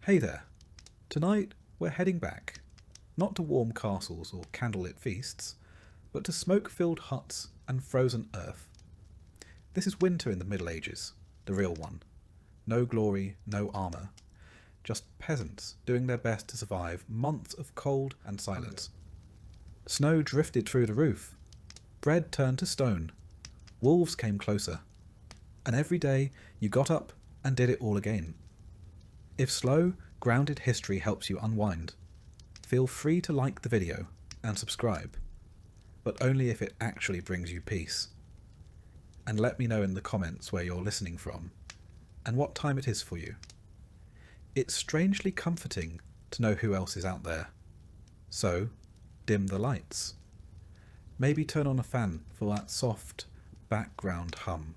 Hey there. Tonight we're heading back, not to warm castles or candlelit feasts, but to smoke-filled huts and frozen earth. This is winter in the Middle Ages, the real one. No glory, no armour. Just peasants doing their best to survive months of cold and silence. Snow drifted through the roof. Bread turned to stone. Wolves came closer. And every day you got up and did it all again. If slow, grounded history helps you unwind, feel free to like the video and subscribe, but only if it actually brings you peace. And let me know in the comments where you're listening from, and what time it is for you. It's strangely comforting to know who else is out there. So, dim the lights. Maybe turn on a fan for that soft background hum.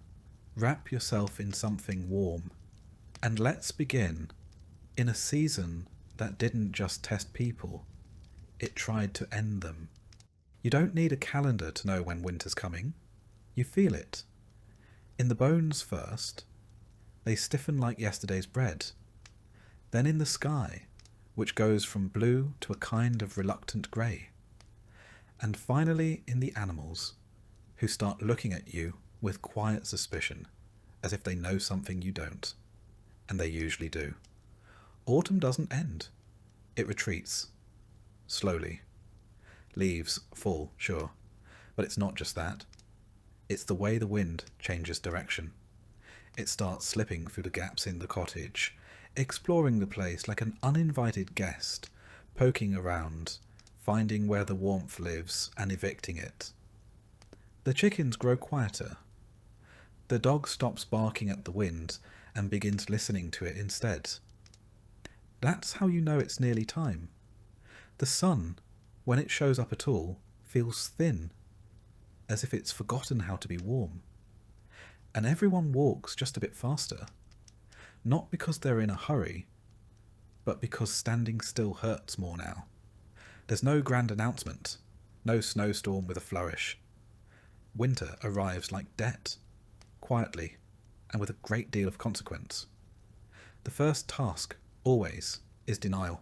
Wrap yourself in something warm. And let's begin in a season that didn't just test people, it tried to end them. You don't need a calendar to know when winter's coming. You feel it. In the bones first, they stiffen like yesterday's bread. Then in the sky, which goes from blue to a kind of reluctant grey. And finally in the animals, who start looking at you with quiet suspicion, as if they know something you don't. And they usually do. Autumn doesn't end. It retreats. Slowly. Leaves fall, sure. But it's not just that. It's the way the wind changes direction. It starts slipping through the gaps in the cottage, exploring the place like an uninvited guest, poking around, finding where the warmth lives and evicting it. The chickens grow quieter. The dog stops barking at the wind and begins listening to it instead. That's how you know it's nearly time. The sun, when it shows up at all, feels thin, as if it's forgotten how to be warm. And everyone walks just a bit faster, not because they're in a hurry, but because standing still hurts more now. There's no grand announcement, no snowstorm with a flourish. Winter arrives like debt, quietly, and with a great deal of consequence. The first task, always, is denial.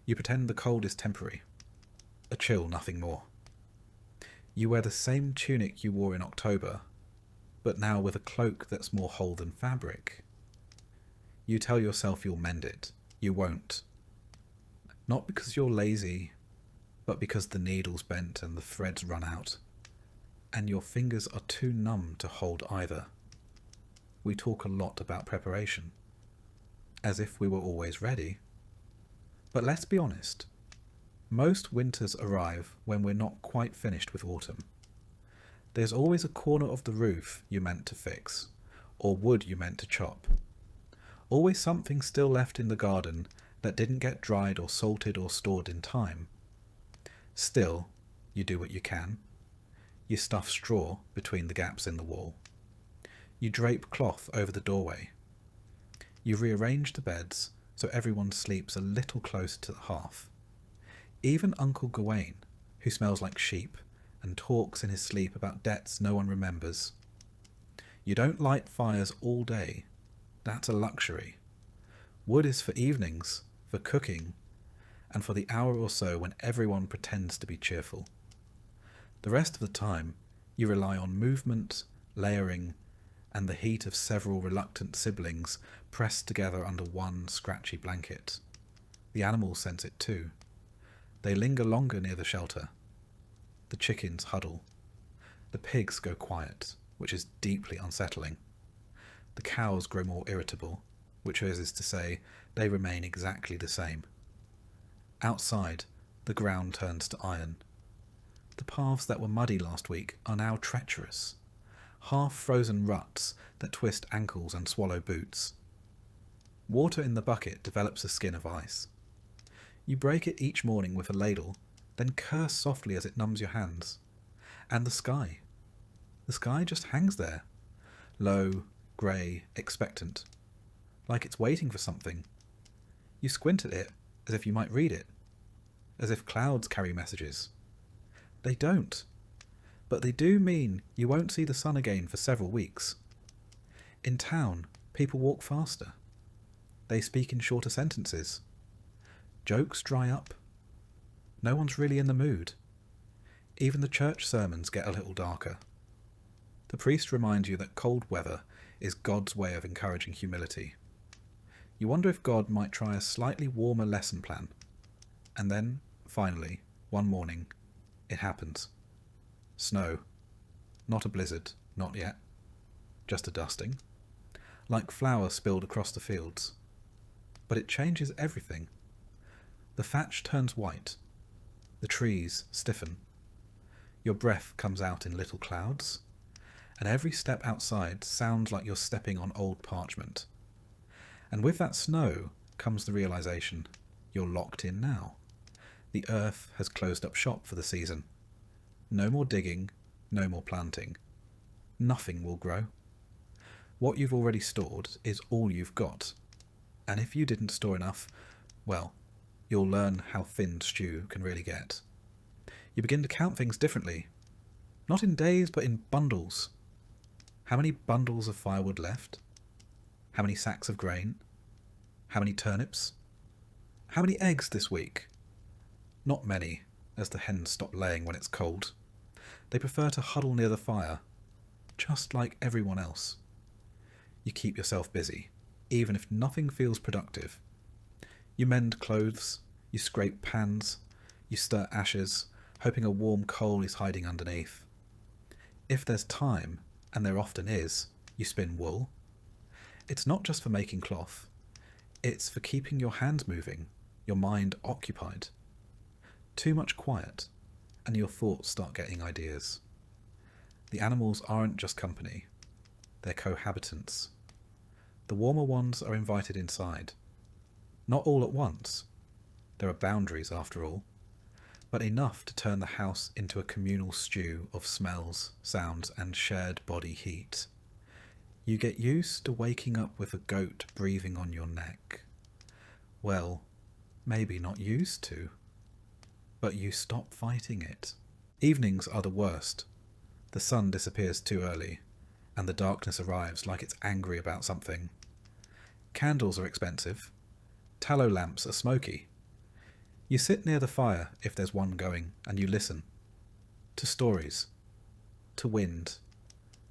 You pretend the cold is temporary. A chill, nothing more. You wear the same tunic you wore in October, but now with a cloak that's more whole than fabric. You tell yourself you'll mend it. You won't. Not because you're lazy, but because the needle's bent and the threads run out, and your fingers are too numb to hold either. We talk a lot about preparation, as if we were always ready. But let's be honest, most winters arrive when we're not quite finished with autumn. There's always a corner of the roof you meant to fix, or wood you meant to chop. Always something still left in the garden that didn't get dried or salted or stored in time. Still, you do what you can. You stuff straw between the gaps in the wall. You drape cloth over the doorway. You rearrange the beds so everyone sleeps a little closer to the hearth. Even Uncle Gawain, who smells like sheep and talks in his sleep about debts no one remembers. You don't light fires all day. That's a luxury. Wood is for evenings, for cooking, and for the hour or so when everyone pretends to be cheerful. The rest of the time, you rely on movement, layering, and the heat of several reluctant siblings pressed together under one scratchy blanket. The animals sense it too. They linger longer near the shelter. The chickens huddle. The pigs go quiet, which is deeply unsettling. The cows grow more irritable, which is to say, they remain exactly the same. Outside, the ground turns to iron. The paths that were muddy last week are now treacherous. Half-frozen ruts that twist ankles and swallow boots. Water in the bucket develops a skin of ice. You break it each morning with a ladle, then curse softly as it numbs your hands. And the sky. The sky just hangs there, low, grey, expectant, like it's waiting for something. You squint at it as if you might read it, as if clouds carry messages. They don't. But they do mean you won't see the sun again for several weeks. In town, people walk faster. They speak in shorter sentences. Jokes dry up. No one's really in the mood. Even the church sermons get a little darker. The priest reminds you that cold weather is God's way of encouraging humility. You wonder if God might try a slightly warmer lesson plan. And then, finally, one morning, it happens. Snow. Not a blizzard, not yet. Just a dusting. Like flour spilled across the fields. But it changes everything. The thatch turns white. The trees stiffen. Your breath comes out in little clouds. And every step outside sounds like you're stepping on old parchment. And with that snow comes the realization you're locked in now. The earth has closed up shop for the season. No more digging, no more planting. Nothing will grow. What you've already stored is all you've got. And if you didn't store enough, well, you'll learn how thin stew can really get. You begin to count things differently. Not in days, but in bundles. How many bundles of firewood left? How many sacks of grain? How many turnips? How many eggs this week? Not many, as the hens stop laying when it's cold. They prefer to huddle near the fire, just like everyone else. You keep yourself busy, even if nothing feels productive. You mend clothes, you scrape pans, you stir ashes, hoping a warm coal is hiding underneath. If there's time, and there often is, you spin wool. It's not just for making cloth. It's for keeping your hands moving, your mind occupied. Too much quiet, and your thoughts start getting ideas. The animals aren't just company. They're cohabitants. The warmer ones are invited inside. Not all at once. There are boundaries, after all. But enough to turn the house into a communal stew of smells, sounds, and shared body heat. You get used to waking up with a goat breathing on your neck. Well, maybe not used to. But you stop fighting it. Evenings are the worst. The sun disappears too early, and the darkness arrives like it's angry about something. Candles are expensive. Tallow lamps are smoky. You sit near the fire, if there's one going, and you listen. To stories. To wind.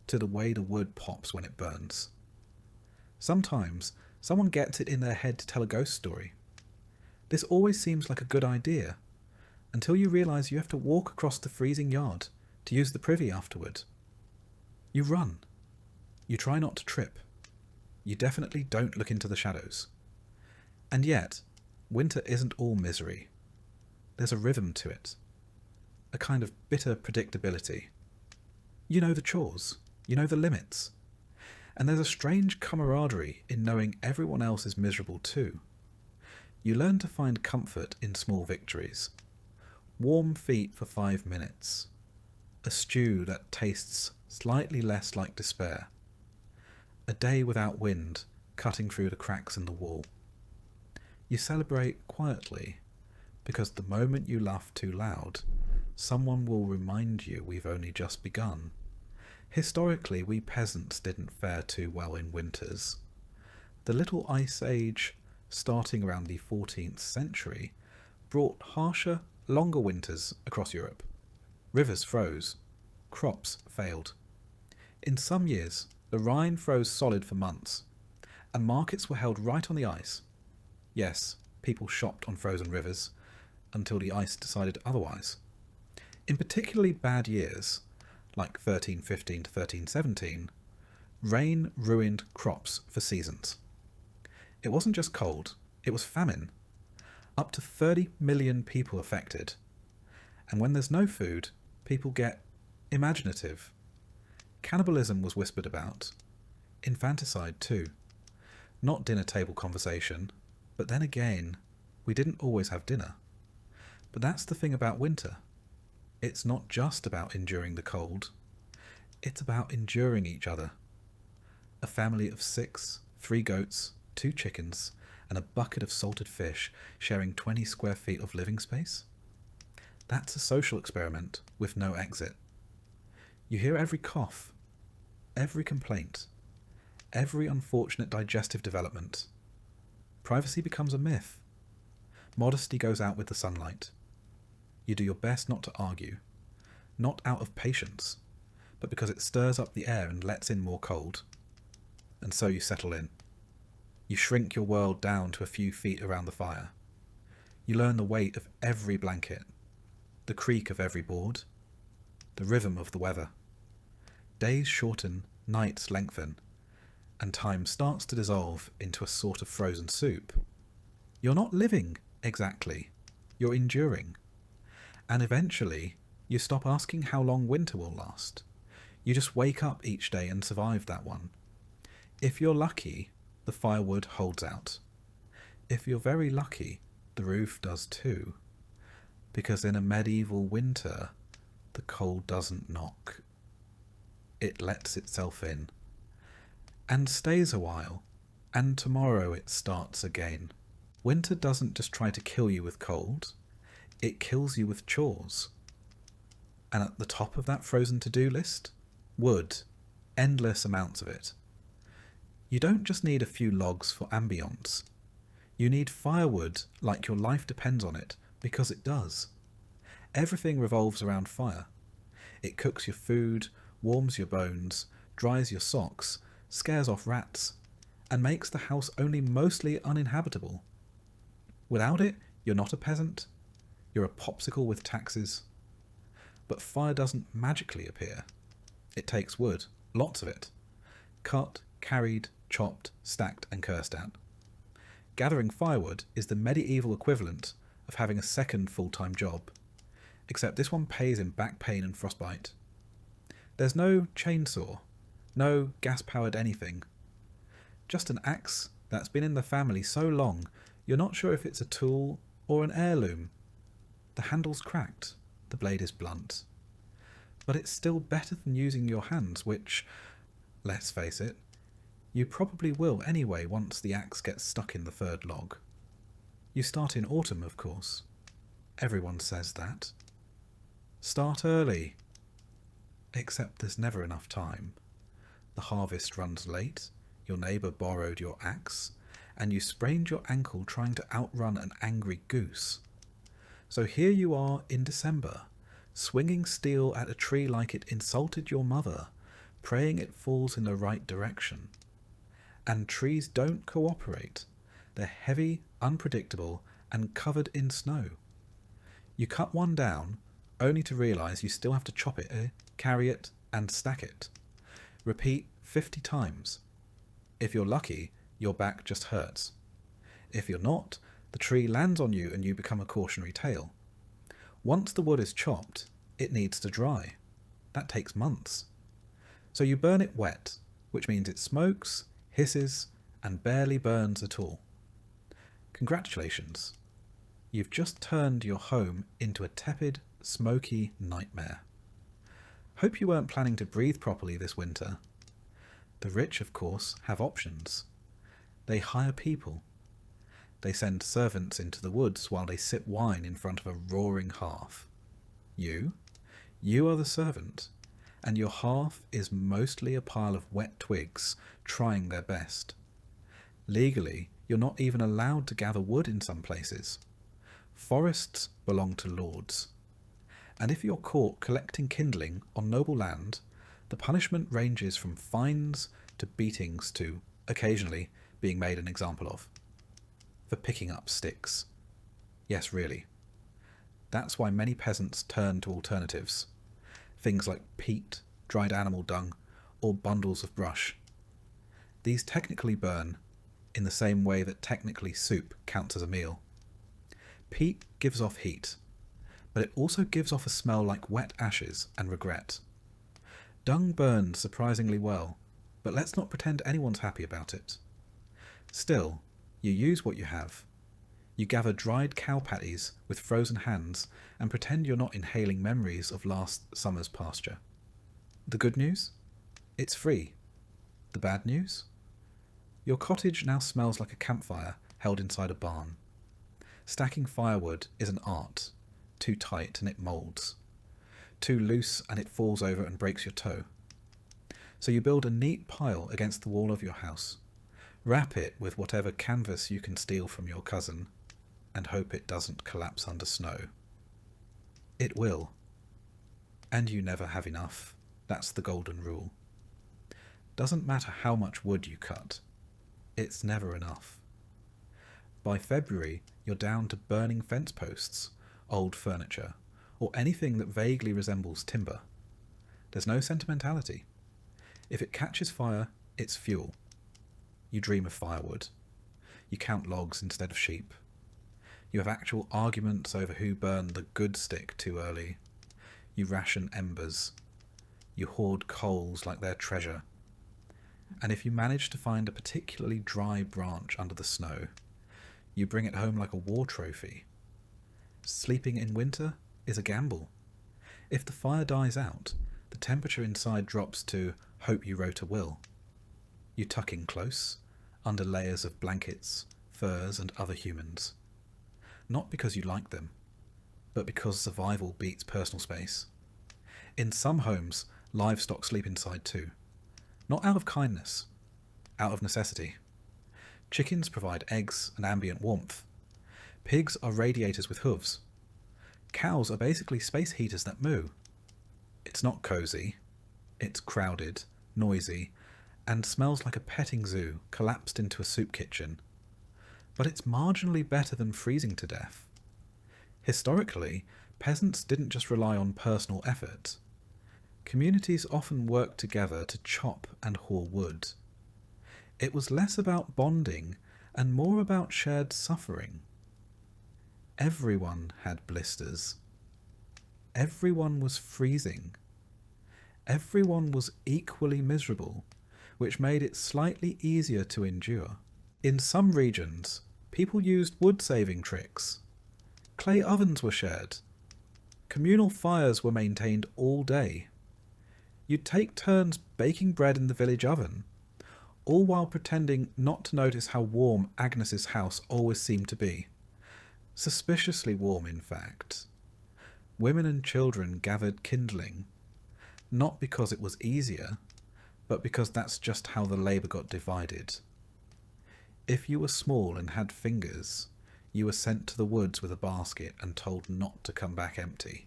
To the way the wood pops when it burns. Sometimes, someone gets it in their head to tell a ghost story. This always seems like a good idea, until you realise you have to walk across the freezing yard to use the privy afterward. You run. You try not to trip. You definitely don't look into the shadows. And yet, winter isn't all misery. There's a rhythm to it. A kind of bitter predictability. You know the chores. You know the limits. And there's a strange camaraderie in knowing everyone else is miserable too. You learn to find comfort in small victories. Warm feet for 5 minutes. A stew that tastes slightly less like despair. A day without wind cutting through the cracks in the wall. You celebrate quietly, because the moment you laugh too loud, someone will remind you we've only just begun. Historically, we peasants didn't fare too well in winters. The little ice age, starting around the 14th century, brought harsher, longer winters across Europe. Rivers froze. Crops failed. In some years, the Rhine froze solid for months, and markets were held right on the ice. Yes, people shopped on frozen rivers, until the ice decided otherwise. In particularly bad years, like 1315 to 1317, rain ruined crops for seasons. It wasn't just cold, it was famine. Up to 30 million people affected. And when there's no food, people get imaginative. Cannibalism was whispered about. Infanticide too. Not dinner table conversation, but then again, we didn't always have dinner. But that's the thing about winter. It's not just about enduring the cold. It's about enduring each other. A family of 6, 3 goats, 2 chickens, and a bucket of salted fish sharing 20 square feet of living space? That's a social experiment with no exit. You hear every cough, every complaint, every unfortunate digestive development. Privacy becomes a myth. Modesty goes out with the sunlight. You do your best not to argue, not out of patience, but because it stirs up the air and lets in more cold. And so you settle in. You shrink your world down to a few feet around the fire. You learn the weight of every blanket, the creak of every board, the rhythm of the weather. Days shorten, nights lengthen, and time starts to dissolve into a sort of frozen soup. You're not living, exactly. You're enduring. And eventually, you stop asking how long winter will last. You just wake up each day and survive that one. If you're lucky, the firewood holds out. If you're very lucky, the roof does too. Because in a medieval winter, the cold doesn't knock. It lets itself in. And stays a while, and tomorrow it starts again. Winter doesn't just try to kill you with cold, it kills you with chores. And at the top of that frozen to-do list, wood, endless amounts of it. You don't just need a few logs for ambience. You need firewood like your life depends on it, because it does. Everything revolves around fire. It cooks your food, warms your bones, dries your socks, scares off rats, and makes the house only mostly uninhabitable. Without it, you're not a peasant. You're a popsicle with taxes. But fire doesn't magically appear. It takes wood, lots of it. Cut, carried, chopped, stacked, and cursed at. Gathering firewood is the medieval equivalent of having a second full-time job, except this one pays in back pain and frostbite. There's no chainsaw, no gas-powered anything. Just an axe that's been in the family so long you're not sure if it's a tool or an heirloom. The handle's cracked, the blade is blunt. But it's still better than using your hands, which, let's face it, you probably will anyway once the axe gets stuck in the third log. You start in autumn, of course. Everyone says that. Start early. Except there's never enough time. The harvest runs late, your neighbour borrowed your axe, and you sprained your ankle trying to outrun an angry goose. So here you are in December, swinging steel at a tree like it insulted your mother, praying it falls in the right direction. And trees don't cooperate. They're heavy, unpredictable, and covered in snow. You cut one down, only to realise you still have to chop it, carry it, and stack it. Repeat 50 times. If you're lucky, your back just hurts. If you're not, the tree lands on you and you become a cautionary tale. Once the wood is chopped, it needs to dry. That takes months. So you burn it wet, which means it smokes, hisses, and barely burns at all. Congratulations. You've just turned your home into a tepid, smoky nightmare. Hope you weren't planning to breathe properly this winter. The rich, of course, have options. They hire people. They send servants into the woods while they sip wine in front of a roaring hearth. You are the servant, and your hearth is mostly a pile of wet twigs trying their best. Legally, you're not even allowed to gather wood in some places. Forests belong to lords. And if you're caught collecting kindling on noble land, the punishment ranges from fines to beatings to, occasionally, being made an example of. For picking up sticks. Yes, really. That's why many peasants turn to alternatives. Things like peat, dried animal dung, or bundles of brush. These technically burn, in the same way that technically soup counts as a meal. Peat gives off heat, but it also gives off a smell like wet ashes and regret. Dung burns surprisingly well, but let's not pretend anyone's happy about it. Still, you use what you have. You gather dried cow patties with frozen hands and pretend you're not inhaling memories of last summer's pasture. The good news? It's free. The bad news? Your cottage now smells like a campfire held inside a barn. Stacking firewood is an art. Too tight and it moulds. Too loose and it falls over and breaks your toe. So you build a neat pile against the wall of your house. Wrap it with whatever canvas you can steal from your cousin and hope it doesn't collapse under snow. It will. And you never have enough. That's the golden rule. Doesn't matter how much wood you cut. It's never enough. By February, you're down to burning fence posts, old furniture, or anything that vaguely resembles timber. There's no sentimentality. If it catches fire, it's fuel. You dream of firewood. You count logs instead of sheep. You have actual arguments over who burned the good stick too early. You ration embers. You hoard coals like they're treasure. And if you manage to find a particularly dry branch under the snow, you bring it home like a war trophy. Sleeping in winter is a gamble. If the fire dies out, the temperature inside drops to hope you wrote a will. You tuck in close, under layers of blankets, furs, and other humans. Not because you like them, but because survival beats personal space. In some homes, livestock sleep inside too. Not out of kindness, out of necessity. Chickens provide eggs and ambient warmth. Pigs are radiators with hooves. Cows are basically space heaters that moo. It's not cosy. It's crowded, noisy, and smells like a petting zoo collapsed into a soup kitchen. But it's marginally better than freezing to death. Historically, peasants didn't just rely on personal effort. Communities often worked together to chop and haul wood. It was less about bonding and more about shared suffering. Everyone had blisters. Everyone was freezing. Everyone was equally miserable, which made it slightly easier to endure. In some regions, people used wood-saving tricks. Clay ovens were shared. Communal fires were maintained all day. You'd take turns baking bread in the village oven, all while pretending not to notice how warm Agnes's house always seemed to be. Suspiciously warm, in fact. Women and children gathered kindling, not because it was easier, but because that's just how the labour got divided. If you were small and had fingers, you were sent to the woods with a basket and told not to come back empty.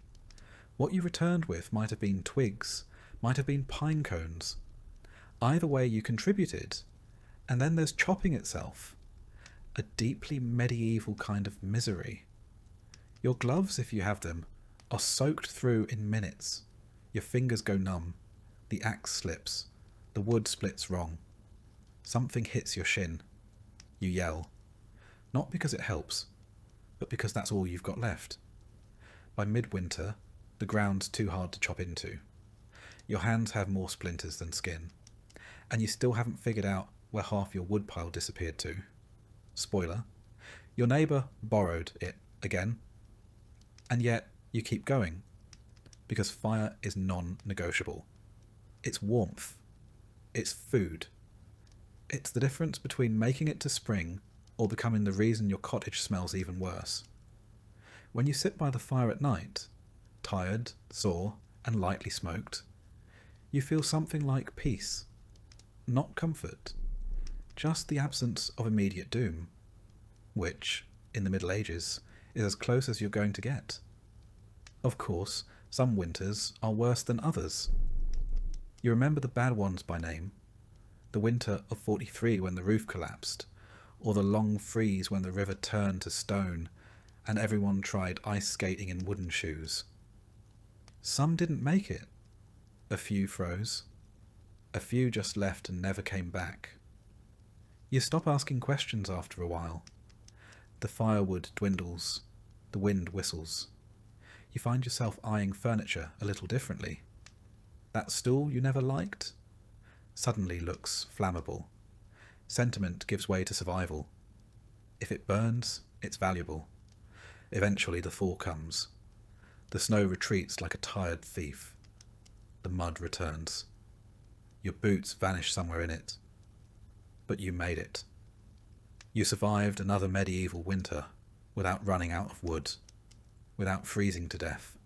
What you returned with might have been twigs, might have been pine cones. Either way, you contributed. And then there's chopping itself, a deeply medieval kind of misery. Your gloves, if you have them, are soaked through in minutes. Your fingers go numb. The axe slips. The wood splits wrong. Something hits your shin. You yell. Not because it helps, but because that's all you've got left. By midwinter, the ground's too hard to chop into. Your hands have more splinters than skin. And you still haven't figured out where half your woodpile disappeared to. Spoiler, your neighbour borrowed it again. And yet, you keep going. Because fire is non-negotiable. It's warmth. It's food. It's the difference between making it to spring or becoming the reason your cottage smells even worse. When you sit by the fire at night, tired, sore, and lightly smoked, you feel something like peace. Not comfort. Just the absence of immediate doom. Which, in the Middle Ages, is as close as you're going to get. Of course, some winters are worse than others. You remember the bad ones by name. The winter of 43 when the roof collapsed, or the long freeze when the river turned to stone and everyone tried ice skating in wooden shoes. Some didn't make it. A few froze. A few just left and never came back. You stop asking questions after a while. The firewood dwindles. The wind whistles. You find yourself eyeing furniture a little differently. That stool you never liked suddenly looks flammable. Sentiment gives way to survival. If it burns, it's valuable. Eventually the thaw comes. The snow retreats like a tired thief. The mud returns. Your boots vanish somewhere in it. But you made it. You survived another medieval winter without running out of wood, without freezing to death,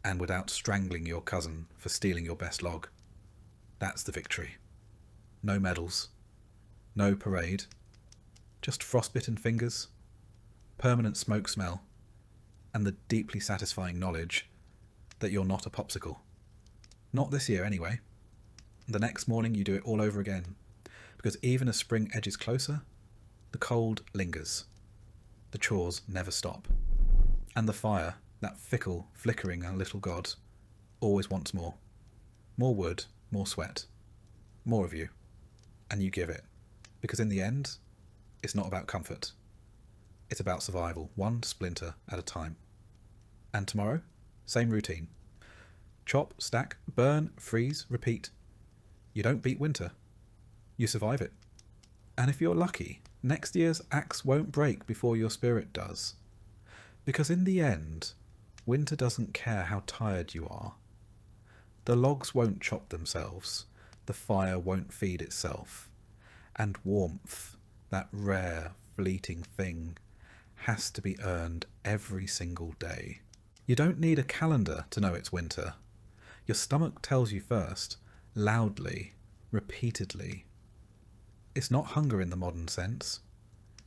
and without strangling your cousin for stealing your best log. That's the victory. No medals, No parade. Just frostbitten fingers, permanent smoke smell, and the deeply satisfying knowledge that you're not a popsicle. Not this year, anyway. The next morning you do it all over again, because even as spring edges closer, the cold lingers. The chores never stop. And the fire, that fickle, flickering little god, always wants more. More wood, more sweat, more of you. And you give it. Because in the end, it's not about comfort. It's about survival, one splinter at a time. And tomorrow, same routine. Chop, stack, burn, freeze, repeat. You don't beat winter. You survive it. And if you're lucky, next year's axe won't break before your spirit does. Because in the end, winter doesn't care how tired you are. The logs won't chop themselves. The fire won't feed itself. And warmth, that rare, fleeting thing, has to be earned every single day. You don't need a calendar to know it's winter. Your stomach tells you first, loudly, repeatedly. It's not hunger in the modern sense.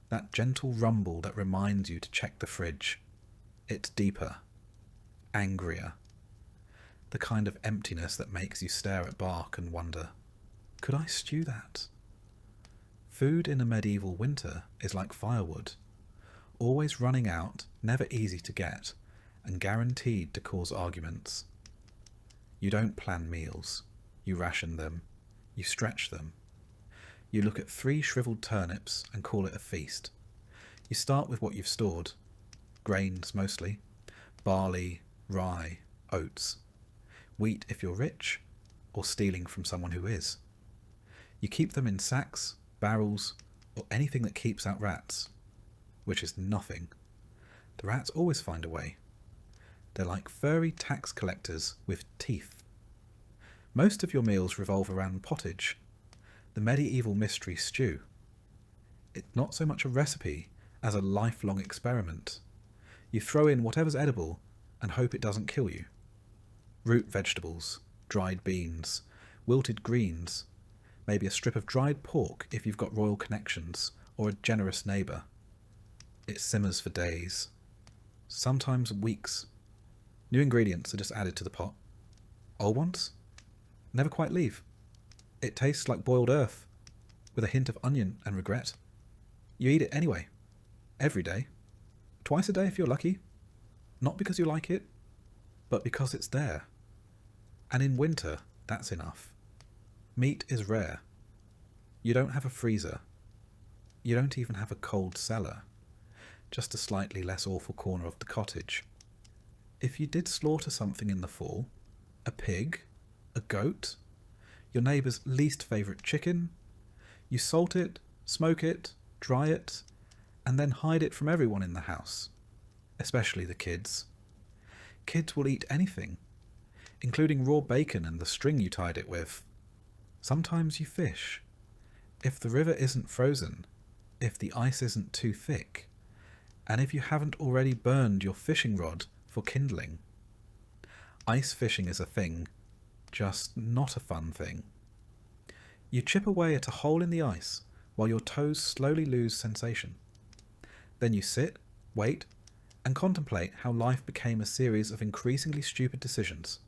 That gentle rumble that reminds you to check the fridge. It's deeper, angrier. The kind of emptiness that makes you stare at bark and wonder, could I stew that? Food in a medieval winter is like firewood, always running out, never easy to get, and guaranteed to cause arguments. You don't plan meals, you ration them, you stretch them. You look at 3 shriveled turnips and call it a feast. You start with what you've stored, grains mostly, barley, rye, oats, wheat if you're rich, or stealing from someone who is. You keep them in sacks, barrels, or anything that keeps out rats, which is nothing. The rats always find a way. They're like furry tax collectors with teeth. Most of your meals revolve around pottage, the medieval mystery stew. It's not so much a recipe as a lifelong experiment. You throw in whatever's edible and hope it doesn't kill you. Root vegetables, dried beans, wilted greens, maybe a strip of dried pork if you've got royal connections or a generous neighbour. It simmers for days, sometimes weeks. New ingredients are just added to the pot. Old ones never quite leave. It tastes like boiled earth, with a hint of onion and regret. You eat it anyway, every day, twice a day if you're lucky, not because you like it, but because it's there. And in winter, that's enough. Meat is rare. You don't have a freezer. You don't even have a cold cellar, just a slightly less awful corner of the cottage. If you did slaughter something in the fall, a pig, a goat, your neighbour's least favourite chicken, you salt it, smoke it, dry it, and then hide it from everyone in the house, especially the kids. Kids will eat anything, including raw bacon and the string you tied it with. Sometimes you fish. If the river isn't frozen, if the ice isn't too thick, and if you haven't already burned your fishing rod for kindling. Ice fishing is a thing, just not a fun thing. You chip away at a hole in the ice while your toes slowly lose sensation. Then you sit, wait, and contemplate how life became a series of increasingly stupid decisions.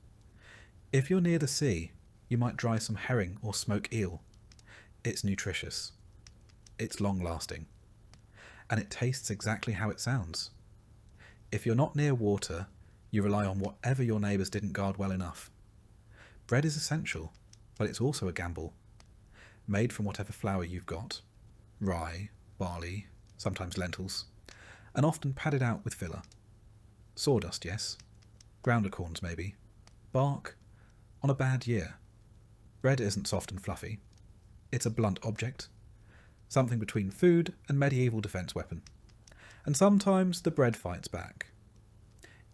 If you're near the sea, you might dry some herring or smoke eel. It's nutritious. It's long-lasting. And it tastes exactly how it sounds. If you're not near water, you rely on whatever your neighbours didn't guard well enough. Bread is essential, but it's also a gamble. Made from whatever flour you've got, rye, barley, sometimes lentils, and often padded out with filler. Sawdust, yes. Grounder corns, maybe. Bark, on a bad year. Bread isn't soft and fluffy. It's a blunt object, something between food and medieval defence weapon. And sometimes the bread fights back.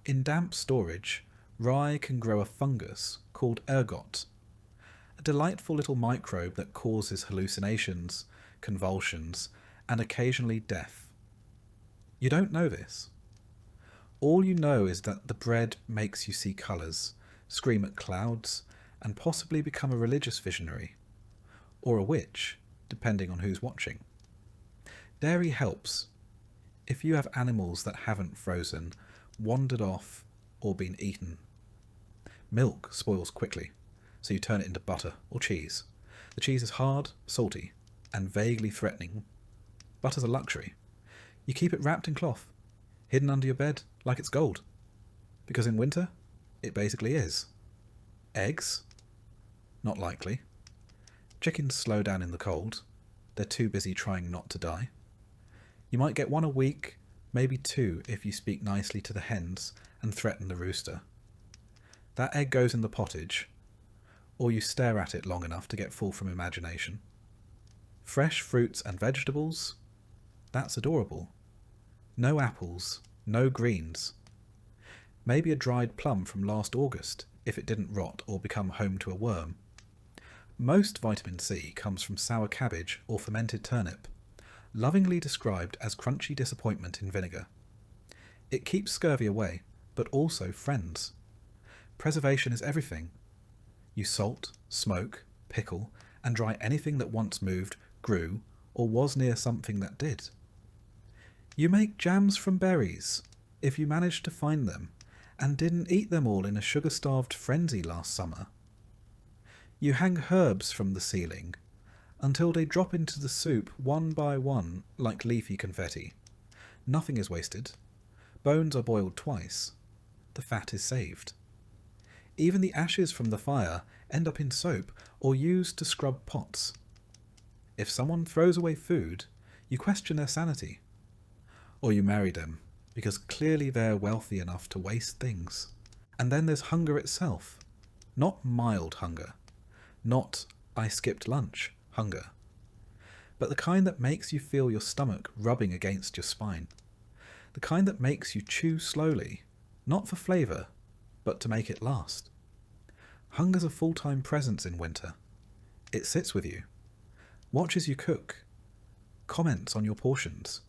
In damp storage, rye can grow a fungus called ergot, a delightful little microbe that causes hallucinations, convulsions, and occasionally death. You don't know this. All you know is that the bread makes you see colours, scream at clouds, and possibly become a religious visionary, or a witch, depending on who's watching. Dairy helps if you have animals that haven't frozen, wandered off, or been eaten. Milk spoils quickly, so you turn it into butter or cheese. The cheese is hard, salty, and vaguely threatening. Butter's a luxury. You keep it wrapped in cloth, hidden under your bed like it's gold. Because in winter, it basically is. Eggs? Not likely. Chickens slow down in the cold. They're too busy trying not to die. You might get 1 a week, maybe 2 if you speak nicely to the hens and threaten the rooster. That egg goes in the pottage, or you stare at it long enough to get full from imagination. Fresh fruits and vegetables? That's adorable. No apples, no greens. Maybe a dried plum from last August if it didn't rot or become home to a worm. Most vitamin C comes from sour cabbage or fermented turnip, lovingly described as crunchy disappointment in vinegar. It keeps scurvy away, but also friends. Preservation is everything. You salt, smoke, pickle, and dry anything that once moved, grew, or was near something that did. You make jams from berries, if you managed to find them, and didn't eat them all in a sugar-starved frenzy last summer. You hang herbs from the ceiling, until they drop into the soup one by one like leafy confetti. Nothing is wasted. Bones are boiled twice. The fat is saved. Even the ashes from the fire end up in soap or used to scrub pots. If someone throws away food, you question their sanity. Or you marry them, because clearly they're wealthy enough to waste things. And then there's hunger itself. Not mild hunger. Not I skipped lunch hunger. But the kind that makes you feel your stomach rubbing against your spine. The kind that makes you chew slowly, not for flavour, but to make it last. Hunger's a full-time presence in winter. It sits with you, watches you cook, comments on your portions,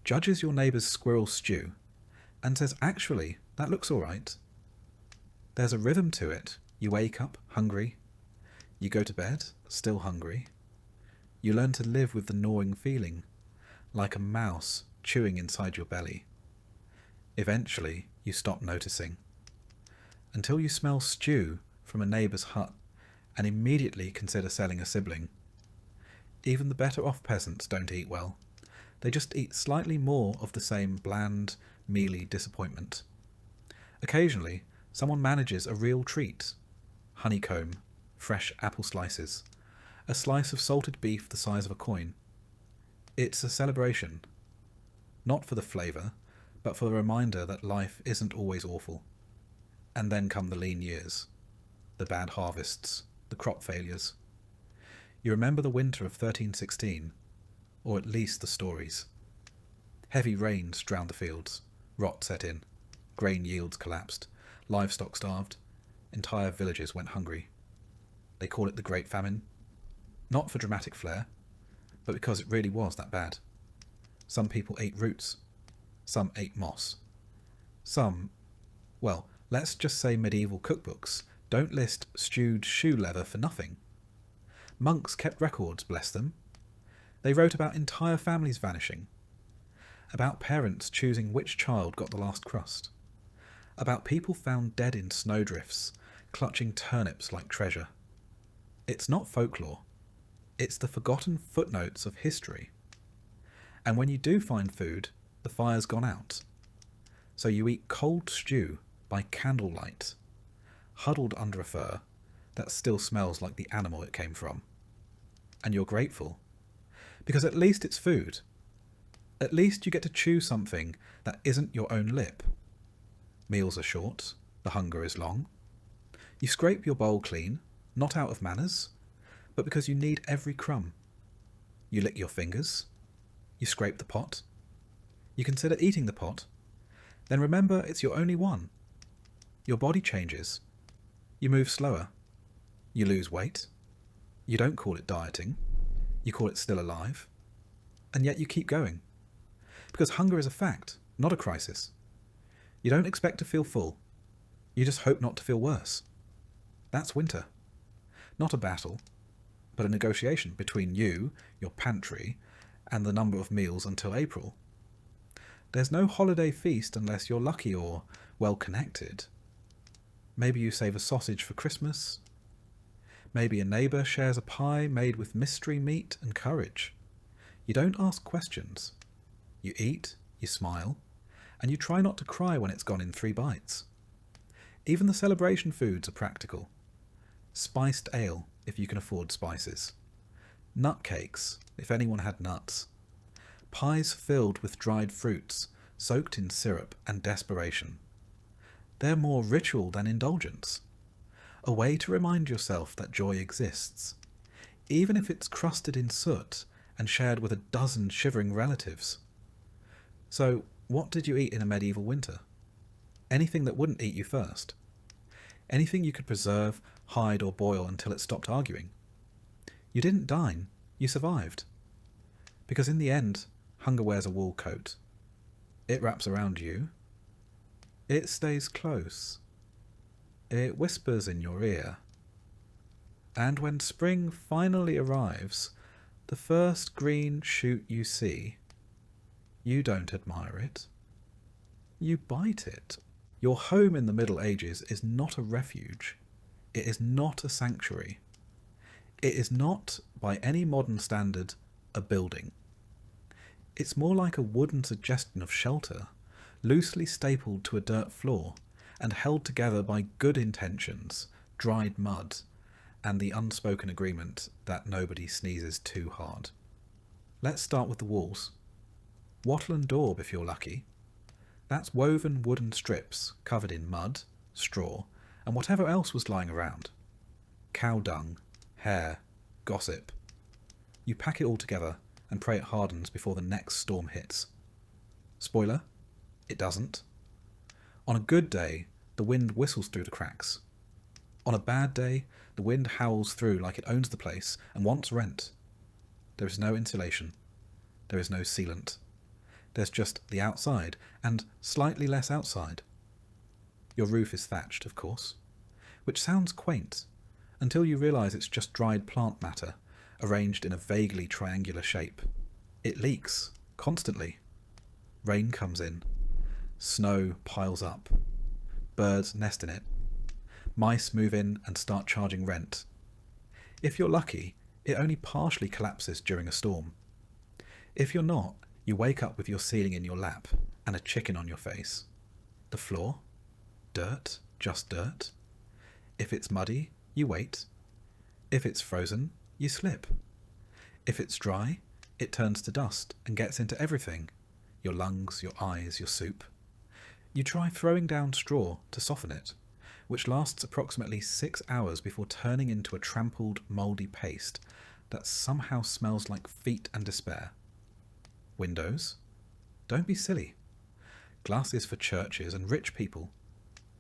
judges your neighbour's squirrel stew, and says, actually, that looks all right. There's a rhythm to it. You wake up hungry. You go to bed still hungry. You learn to live with the gnawing feeling, like a mouse chewing inside your belly. Eventually, you stop noticing, until you smell stew from a neighbour's hut and immediately consider selling a sibling. Even the better off peasants don't eat well. They just eat slightly more of the same bland, mealy disappointment. Occasionally, someone manages a real treat. Honeycomb, fresh apple slices, a slice of salted beef the size of a coin. It's a celebration, not for the flavour, but for the reminder that life isn't always awful. And then come the lean years, the bad harvests, the crop failures. You remember the winter of 1316, or at least the stories. Heavy rains drowned the fields, rot set in, grain yields collapsed, livestock starved, entire villages went hungry. They call it the Great Famine, not for dramatic flair, but because it really was that bad. Some people ate roots, some ate moss. Some, well, let's just say medieval cookbooks don't list stewed shoe leather for nothing. Monks kept records, bless them. They wrote about entire families vanishing, about parents choosing which child got the last crust, about people found dead in snowdrifts, clutching turnips like treasure. It's not folklore. It's the forgotten footnotes of history. And when you do find food, the fire's gone out. So you eat cold stew by candlelight, huddled under a fur that still smells like the animal it came from. And you're grateful, because at least it's food. At least you get to chew something that isn't your own lip. Meals are short, the hunger is long. You scrape your bowl clean, not out of manners, but because you need every crumb. You lick your fingers. You scrape the pot. You consider eating the pot. Then remember it's your only one. Your body changes. You move slower. You lose weight. You don't call it dieting. You call it still alive. And yet you keep going. Because hunger is a fact, not a crisis. You don't expect to feel full. You just hope not to feel worse. That's winter. Not a battle. but a negotiation between you, your pantry, and the number of meals until April. There's no holiday feast unless you're lucky or well connected. Maybe you save a sausage for Christmas. Maybe a neighbour shares a pie made with mystery meat and courage. You don't ask questions. You eat, you smile, and you try not to cry when it's gone in 3 bites. Even the celebration foods are practical. Spiced ale, if you can afford spices. Nut cakes, if anyone had nuts. Pies filled with dried fruits, soaked in syrup and desperation. They're more ritual than indulgence. A way to remind yourself that joy exists, even if it's crusted in soot and shared with a dozen shivering relatives. So, what did you eat in a medieval winter? Anything that wouldn't eat you first. Anything you could preserve, hide or boil until it stopped arguing. You didn't dine, you survived. Because in the end, hunger wears a wool coat. It wraps around you. It stays close. It whispers in your ear. And when spring finally arrives, the first green shoot you see, you don't admire it. You bite it. Your home in the Middle Ages is not a refuge. It is not a sanctuary. It is not, by any modern standard, a building. It's more like a wooden suggestion of shelter, loosely stapled to a dirt floor and held together by good intentions, dried mud, and the unspoken agreement that nobody sneezes too hard. Let's start with the walls. Wattle and daub if you're lucky. That's woven wooden strips covered in mud, straw, and whatever else was lying around. Cow dung, hair, gossip. You pack it all together and pray it hardens before the next storm hits. Spoiler, it doesn't. On a good day, the wind whistles through the cracks. On a bad day, the wind howls through like it owns the place and wants rent. There is no insulation. There is no sealant. There's just the outside and slightly less outside. Your roof is thatched, of course, which sounds quaint until you realise it's just dried plant matter arranged in a vaguely triangular shape. It leaks constantly. Rain comes in. Snow piles up. Birds nest in it. Mice move in and start charging rent. If you're lucky, it only partially collapses during a storm. If you're not, you wake up with your ceiling in your lap and a chicken on your face. The floor? Dirt? Just dirt? If it's muddy, you wait. If it's frozen, you slip. If it's dry, it turns to dust and gets into everything. Your lungs, your eyes, your soup. You try throwing down straw to soften it, which lasts approximately 6 hours before turning into a trampled, mouldy paste that somehow smells like feet and despair. Windows? Don't be silly. Glass is for churches and rich people.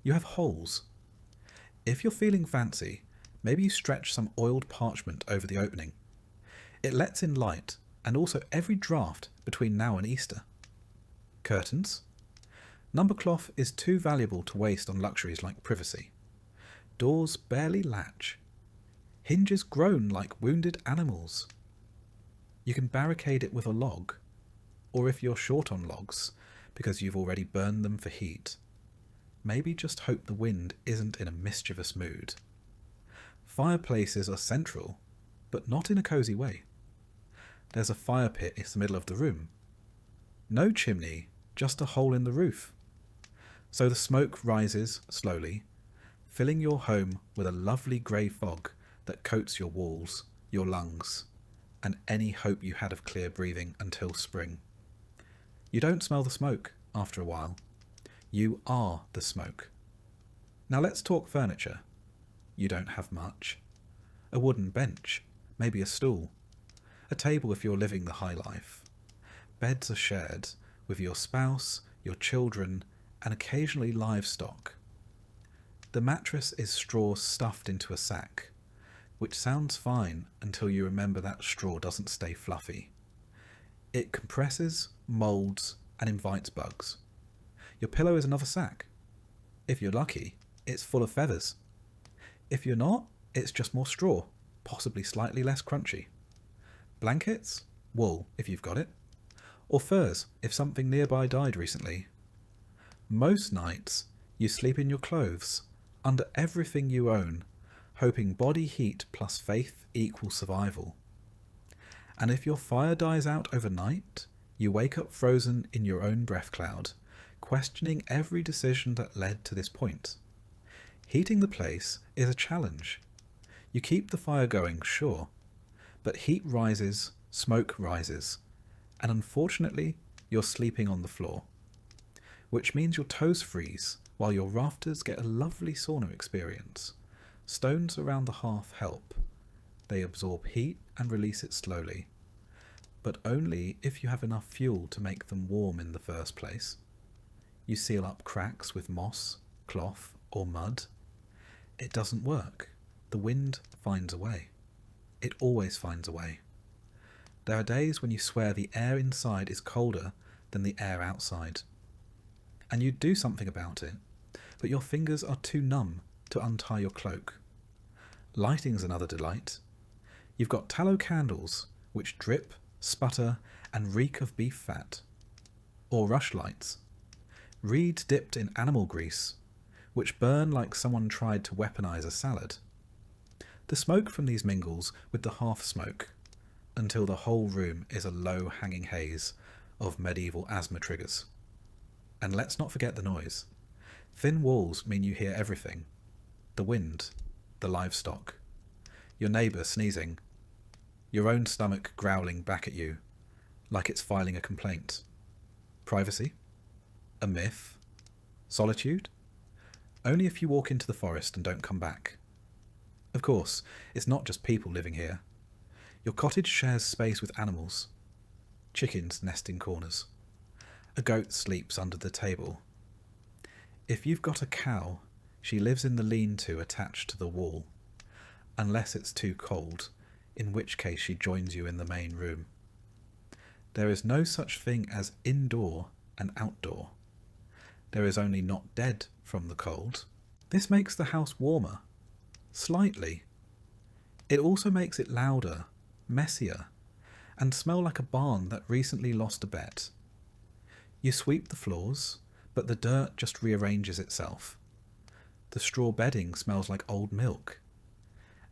You have holes. If you're feeling fancy, maybe you stretch some oiled parchment over the opening. It lets in light and also every draught between now and Easter. Curtains? Number cloth is too valuable to waste on luxuries like privacy. Doors barely latch. Hinges groan like wounded animals. You can barricade it with a log, or if you're short on logs, because you've already burned them for heat, maybe just hope the wind isn't in a mischievous mood. Fireplaces are central, but not in a cosy way. There's a fire pit in the middle of the room. No chimney, just a hole in the roof. So the smoke rises slowly, filling your home with a lovely grey fog that coats your walls, your lungs, and any hope you had of clear breathing until spring. You don't smell the smoke after a while. You are the smoke. Now let's talk furniture. You don't have much. A wooden bench, maybe a stool. A table if you're living the high life. Beds are shared with your spouse, your children, and occasionally livestock. The mattress is straw stuffed into a sack, which sounds fine until you remember that straw doesn't stay fluffy. It compresses, moulds, and invites bugs. Your pillow is another sack. If you're lucky, it's full of feathers. If you're not, it's just more straw. possibly slightly less crunchy. Blankets? Wool, if you've got it. Or furs, if something nearby died recently. Most nights, you sleep in your clothes, under everything you own, hoping body heat plus faith equals survival. And if your fire dies out overnight, you wake up frozen in your own breath cloud, questioning every decision that led to this point. Heating the place is a challenge. You keep the fire going, sure, but heat rises, smoke rises, and unfortunately, you're sleeping on the floor, which means your toes freeze while your rafters get a lovely sauna experience. Stones around the hearth help. They absorb heat and release it slowly, but only if you have enough fuel to make them warm in the first place. You seal up cracks with moss, cloth, or mud. It doesn't work. The wind finds a way. It always finds a way. There are days when you swear the air inside is colder than the air outside. And you do something about it, but your fingers are too numb to untie your cloak. Lighting's another delight. You've got tallow candles, which drip, sputter, and reek of beef fat. Or rush lights. Reeds dipped in animal grease, which burn like someone tried to weaponize a salad. The smoke from these mingles with the hearth smoke, until the whole room is a low-hanging haze of medieval asthma triggers. And let's not forget the noise. Thin walls mean you hear everything. The wind, the livestock, your neighbour sneezing, your own stomach growling back at you, like it's filing a complaint. Privacy? A myth? Solitude? Only if you walk into the forest and don't come back. Of course, it's not just people living here. Your cottage shares space with animals. Chickens nest in corners. A goat sleeps under the table. If you've got a cow, she lives in the lean-to attached to the wall, unless it's too cold, in which case she joins you in the main room. There is no such thing as indoor and outdoor. There is only not dead from the cold. This makes the house warmer. Slightly. It also makes it louder, messier, and smell like a barn that recently lost a bet. You sweep the floors, but the dirt just rearranges itself. The straw bedding smells like old milk.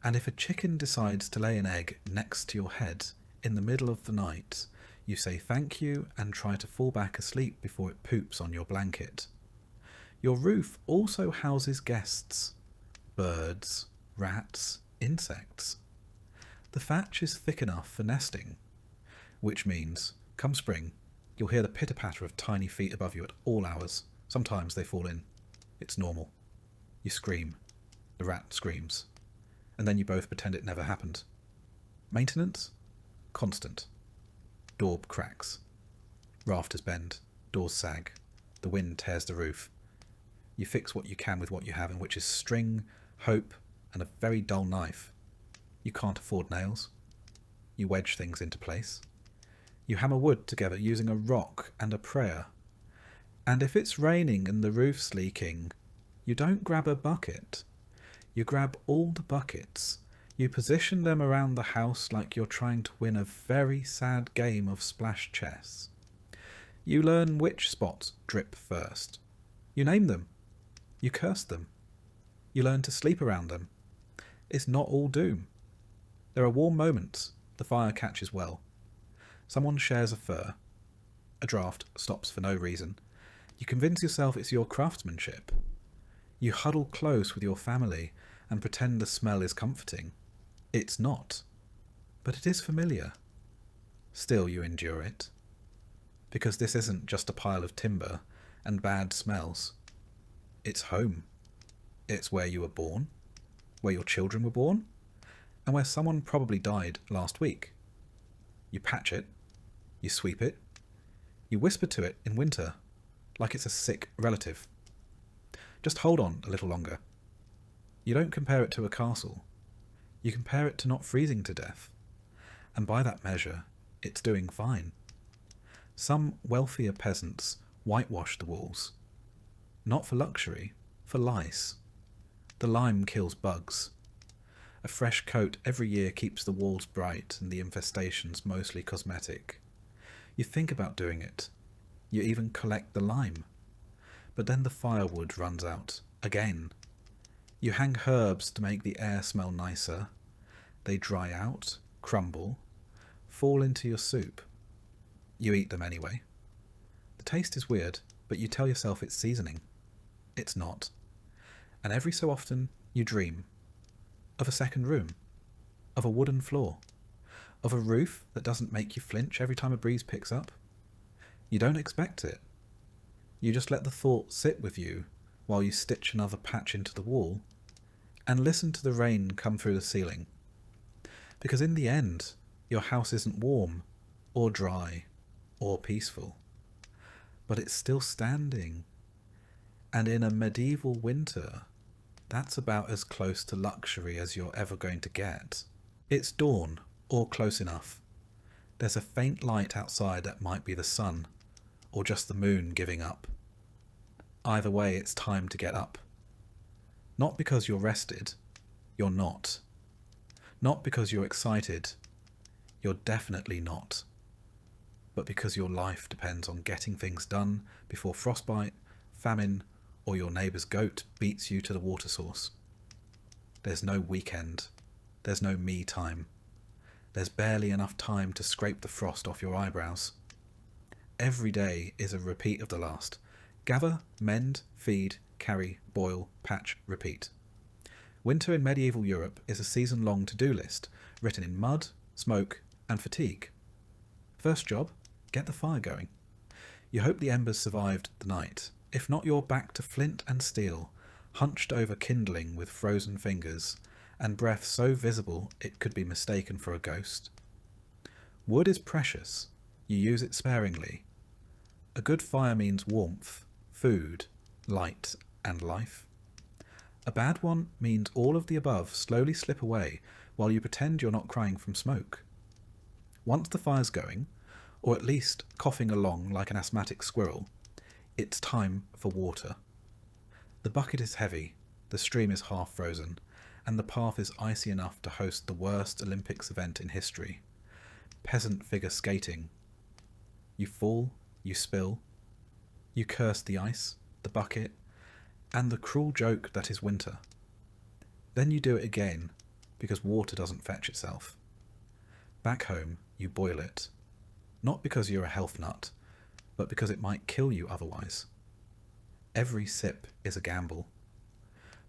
And if a chicken decides to lay an egg next to your head in the middle of the night, you say thank you and try to fall back asleep before it poops on your blanket. Your roof also houses guests. Birds, rats, insects. The thatch is thick enough for nesting, which means, come spring, you'll hear the pitter-patter of tiny feet above you at all hours. Sometimes they fall in. It's normal. You scream. The rat screams. And then you both pretend it never happened. Maintenance? Constant. Door cracks. Rafters bend. Doors sag. The wind tears the roof. You fix what you can with what you have, and which is string, hope, and a very dull knife. You can't afford nails. You wedge things into place. You hammer wood together using a rock and a prayer. And if it's raining and the roof's leaking, you don't grab a bucket. You grab all the buckets. You position them around the house like you're trying to win a very sad game of splash chess. You learn which spots drip first. You name them. You curse them. You learn to sleep around them. It's not all doom. There are warm moments. The fire catches well. Someone shares a fur. A draft stops for no reason. You convince yourself it's your craftsmanship. You huddle close with your family and pretend the smell is comforting. It's not. But it is familiar. Still you endure it. Because this isn't just a pile of timber and bad smells. It's home. It's where you were born, where your children were born, and where someone probably died last week. You patch it. You sweep it. You whisper to it in winter, like it's a sick relative. Just hold on a little longer. You don't compare it to a castle. You compare it to not freezing to death. And by that measure, it's doing fine. Some wealthier peasants whitewash the walls. Not for luxury, for lice. The lime kills bugs. A fresh coat every year keeps the walls bright and the infestations mostly cosmetic. You think about doing it. You even collect the lime. But then the firewood runs out, again. You hang herbs to make the air smell nicer. They dry out, crumble, fall into your soup. You eat them anyway. The taste is weird, but you tell yourself it's seasoning. It's not. And every so often you dream. Of a second room. Of a wooden floor. Of a roof that doesn't make you flinch every time a breeze picks up. You don't expect it. You just let the thought sit with you while you stitch another patch into the wall and listen to the rain come through the ceiling. Because in the end, your house isn't warm or dry or peaceful, but it's still standing. And in a medieval winter, that's about as close to luxury as you're ever going to get. It's dawn, or close enough. There's a faint light outside that might be the sun, or just the moon giving up. Either way, it's time to get up. Not because you're rested, you're not. Not because you're excited, you're definitely not. But because your life depends on getting things done before frostbite, famine, or your neighbour's goat beats you to the water source. There's no weekend. There's no me time. There's barely enough time to scrape the frost off your eyebrows. Every day is a repeat of the last. Gather, mend, feed, carry, boil, patch, repeat. Winter in medieval Europe is a season-long to-do list, written in mud, smoke, and fatigue. First job, get the fire going. You hope the embers survived the night. If not, you're back to flint and steel, hunched over kindling with frozen fingers, and breath so visible it could be mistaken for a ghost. Wood is precious. You use it sparingly. A good fire means warmth, food, light, and life. A bad one means all of the above slowly slip away while you pretend you're not crying from smoke. Once the fire's going, or at least coughing along like an asthmatic squirrel, it's time for water. The bucket is heavy, the stream is half frozen, and the path is icy enough to host the worst Olympics event in history. Peasant figure skating. You fall, you spill, you curse the ice, the bucket, and the cruel joke that is winter. Then you do it again, because water doesn't fetch itself. Back home, you boil it. Not because you're a health nut, but because it might kill you otherwise. Every sip is a gamble.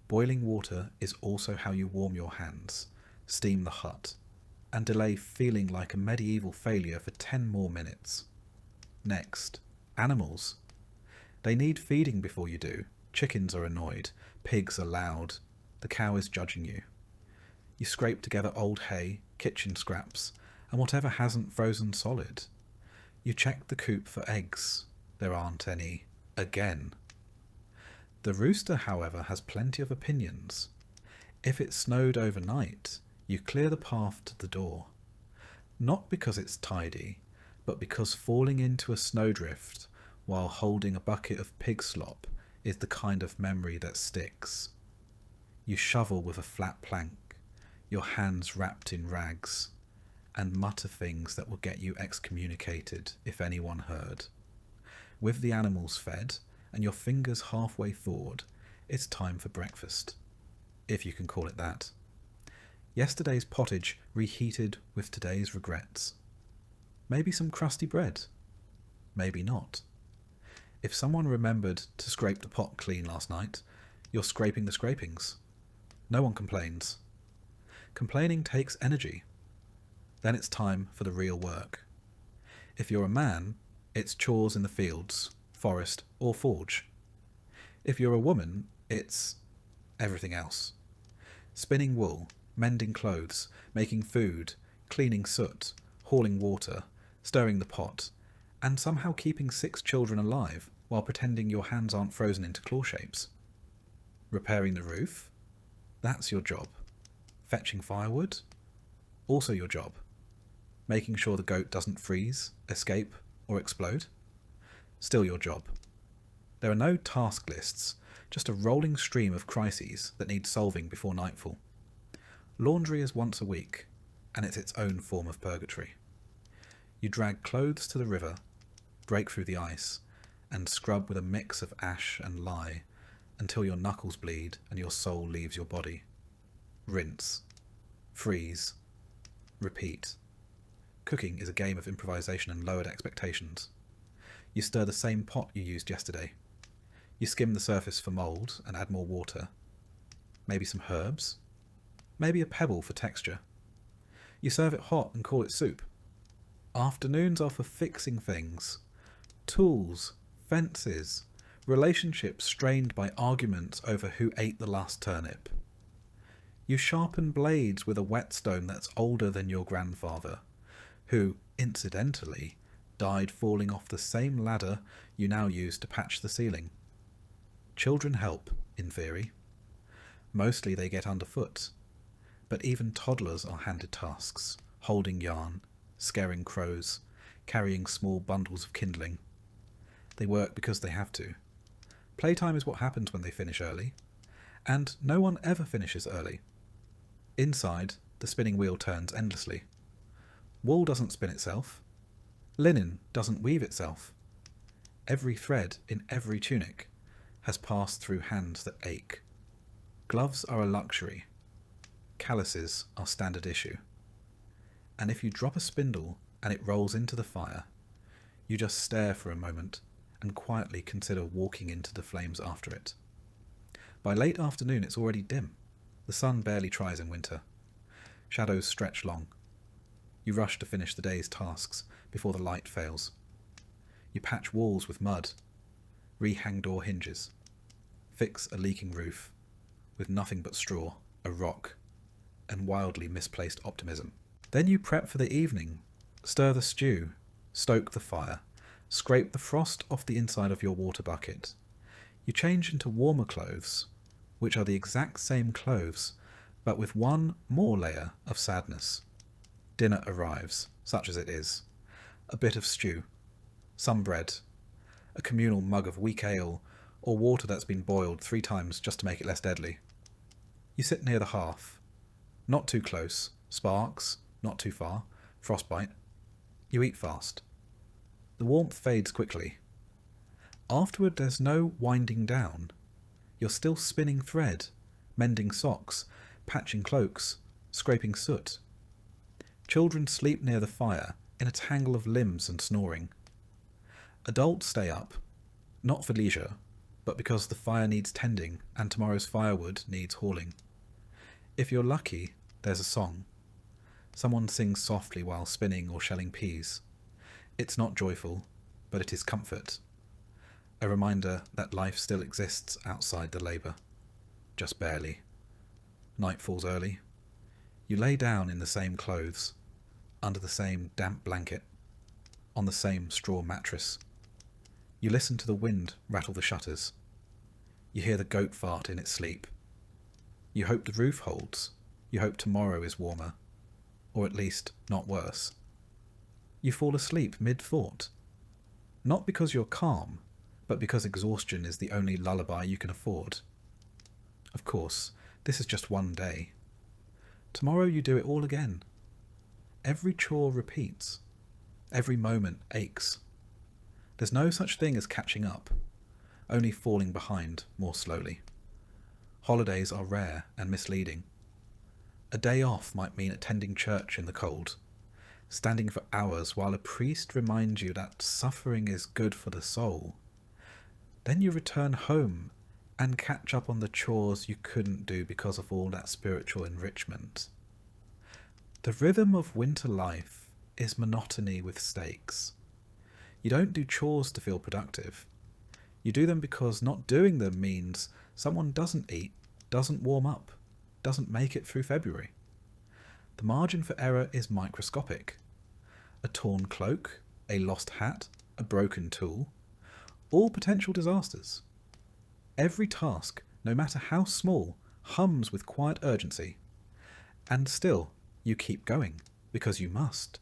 Boiling water is also how you warm your hands, steam the hut, and delay feeling like a medieval failure for 10 more minutes. Next, animals. They need feeding before you do. Chickens are annoyed, pigs are loud, the cow is judging you. You scrape together old hay, kitchen scraps, and whatever hasn't frozen solid. You check the coop for eggs. There aren't any. Again. The rooster, however, has plenty of opinions. If it snowed overnight, you clear the path to the door. Not because it's tidy, but because falling into a snowdrift while holding a bucket of pig slop is the kind of memory that sticks. You shovel with a flat plank, your hands wrapped in rags, and mutter things that will get you excommunicated if anyone heard. With the animals fed, and your fingers halfway thawed, it's time for breakfast. If you can call it that. Yesterday's pottage reheated with today's regrets. Maybe some crusty bread. Maybe not. If someone remembered to scrape the pot clean last night, you're scraping the scrapings. No one complains. Complaining takes energy. Then it's time for the real work. If you're a man, it's chores in the fields, forest, or forge. If you're a woman, it's everything else. Spinning wool, mending clothes, making food, cleaning soot, hauling water, stirring the pot, and somehow keeping 6 children alive while pretending your hands aren't frozen into claw shapes. Repairing the roof? That's your job. Fetching firewood? Also your job. Making sure the goat doesn't freeze, escape, or explode? Still your job. There are no task lists, just a rolling stream of crises that need solving before nightfall. Laundry is once a week, and it's its own form of purgatory. You drag clothes to the river, break through the ice, and scrub with a mix of ash and lye until your knuckles bleed and your soul leaves your body. Rinse. Freeze. Repeat. Cooking is a game of improvisation and lowered expectations. You stir the same pot you used yesterday. You skim the surface for mould and add more water. Maybe some herbs. Maybe a pebble for texture. You serve it hot and call it soup. Afternoons are for fixing things. Tools, fences, relationships strained by arguments over who ate the last turnip. You sharpen blades with a whetstone that's older than your grandfather, who, incidentally, died falling off the same ladder you now use to patch the ceiling. Children help, in theory. Mostly they get underfoot, but even toddlers are handed tasks, holding yarn, scaring crows, carrying small bundles of kindling. They work because they have to. Playtime is what happens when they finish early, and no one ever finishes early. Inside, the spinning wheel turns endlessly. Wool doesn't spin itself. Linen doesn't weave itself. Every thread in every tunic has passed through hands that ache. Gloves are a luxury. Calluses are standard issue. And if you drop a spindle and it rolls into the fire, you just stare for a moment and quietly consider walking into the flames after it. By late afternoon it's already dim. The sun barely tries in winter. Shadows stretch long. You rush to finish the day's tasks before the light fails. You patch walls with mud, rehang door hinges, fix a leaking roof with nothing but straw, a rock, and wildly misplaced optimism. Then you prep for the evening, stir the stew, stoke the fire, scrape the frost off the inside of your water bucket. You change into warmer clothes, which are the exact same clothes, but with one more layer of sadness. Dinner arrives, such as it is. A bit of stew, some bread, a communal mug of weak ale, or water that's been boiled 3 times just to make it less deadly. You sit near the hearth. Not too close, sparks, not too far, frostbite. You eat fast. The warmth fades quickly. Afterward there's no winding down. You're still spinning thread, mending socks, patching cloaks, scraping soot. Children sleep near the fire, in a tangle of limbs and snoring. Adults stay up, not for leisure, but because the fire needs tending and tomorrow's firewood needs hauling. If you're lucky, there's a song. Someone sings softly while spinning or shelling peas. It's not joyful, but it is comfort. A reminder that life still exists outside the labour. Just barely. Night falls early. You lay down in the same clothes, under the same damp blanket, on the same straw mattress. You listen to the wind rattle the shutters. You hear the goat fart in its sleep. You hope the roof holds. You hope tomorrow is warmer, or at least not worse. You fall asleep mid-thought, not because you're calm, but because exhaustion is the only lullaby you can afford. Of course, this is just one day. Tomorrow you do it all again. Every chore repeats. Every moment aches. There's no such thing as catching up, only falling behind more slowly. Holidays are rare and misleading. A day off might mean attending church in the cold, standing for hours while a priest reminds you that suffering is good for the soul. Then you return home and catch up on the chores you couldn't do because of all that spiritual enrichment. The rhythm of winter life is monotony with stakes. You don't do chores to feel productive. You do them because not doing them means someone doesn't eat, doesn't warm up, doesn't make it through February. The margin for error is microscopic. A torn cloak, a lost hat, a broken tool, all potential disasters. Every task, no matter how small, hums with quiet urgency. And still, you keep going, because you must.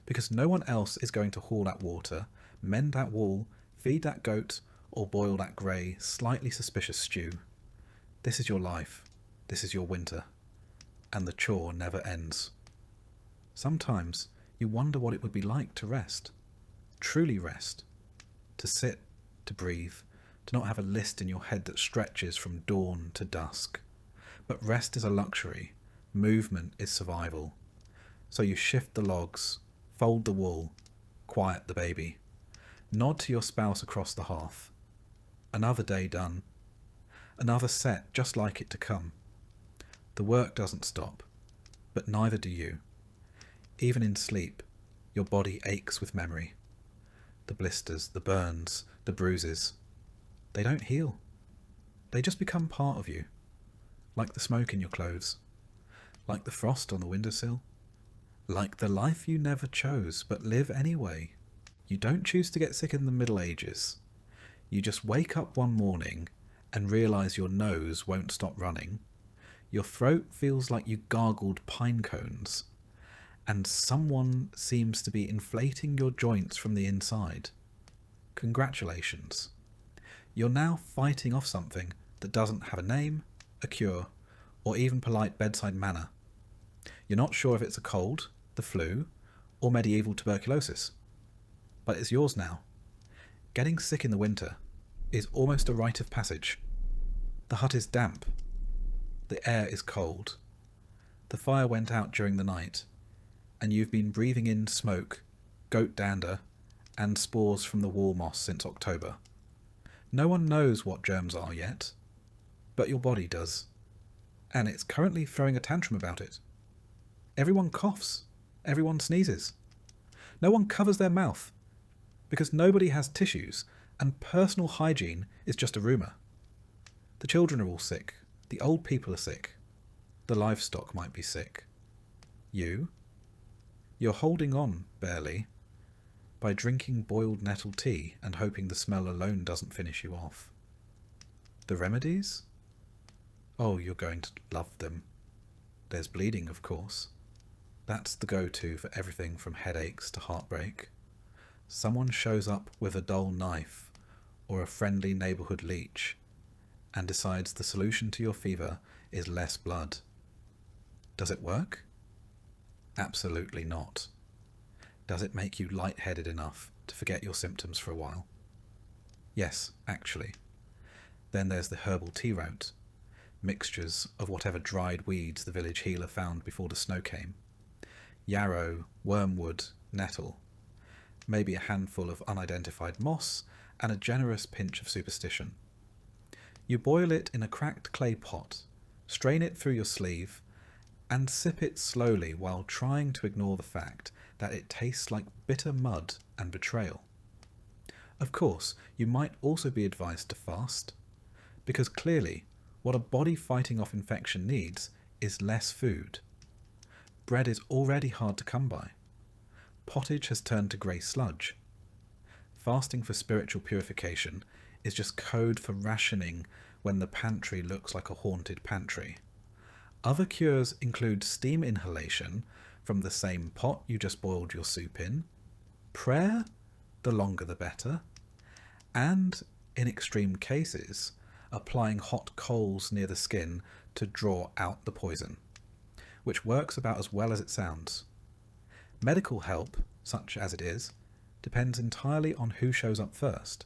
Because no one else is going to haul that water, mend that wool, feed that goat, or boil that grey, slightly suspicious stew. This is your life. This is your winter. and the chore never ends. Sometimes you wonder what it would be like to rest, truly rest, to sit, to breathe, to not have a list in your head that stretches from dawn to dusk. But rest is a luxury, movement is survival. So you shift the logs, fold the wool, quiet the baby, nod to your spouse across the hearth. Another day done. Another set just like it to come. The work doesn't stop, but neither do you. Even in sleep, your body aches with memory. The blisters, the burns, the bruises. They don't heal. They just become part of you. Like the smoke in your clothes. Like the frost on the windowsill. Like the life you never chose, but live anyway. You don't choose to get sick in the Middle Ages. You just wake up one morning and realise your nose won't stop running. Your throat feels like you gargled pine cones. And someone seems to be inflating your joints from the inside. Congratulations. You're now fighting off something that doesn't have a name, a cure, or even polite bedside manner. You're not sure if it's a cold, the flu, or medieval tuberculosis. But it's yours now. Getting sick in the winter is almost a rite of passage. The hut is damp. The air is cold. The fire went out during the night, and you've been breathing in smoke, goat dander, and spores from the wall moss since October. No one knows what germs are yet, but your body does, and it's currently throwing a tantrum about it. Everyone coughs, everyone sneezes. No one covers their mouth, because nobody has tissues, and personal hygiene is just a rumour. The children are all sick, the old people are sick, the livestock might be sick. You're holding on, barely, by drinking boiled nettle tea and hoping the smell alone doesn't finish you off. The remedies? Oh, you're going to love them. There's bleeding, of course. That's the go-to for everything from headaches to heartbreak. Someone shows up with a dull knife or a friendly neighbourhood leech and decides the solution to your fever is less blood. Does it work? Absolutely not. Does it make you lightheaded enough to forget your symptoms for a while? Yes, actually. Then there's the herbal tea route, mixtures of whatever dried weeds the village healer found before the snow came. Yarrow, wormwood, nettle, maybe a handful of unidentified moss, and a generous pinch of superstition. You boil it in a cracked clay pot, strain it through your sleeve, and sip it slowly while trying to ignore the fact that it tastes like bitter mud and betrayal. Of course, you might also be advised to fast, because clearly what a body fighting off infection needs is less food. Bread is already hard to come by. Pottage has turned to grey sludge. Fasting for spiritual purification is just code for rationing when the pantry looks like a haunted pantry. Other cures include steam inhalation from the same pot you just boiled your soup in, prayer, the longer the better, and, in extreme cases, applying hot coals near the skin to draw out the poison, which works about as well as it sounds. Medical help, such as it is, depends entirely on who shows up first.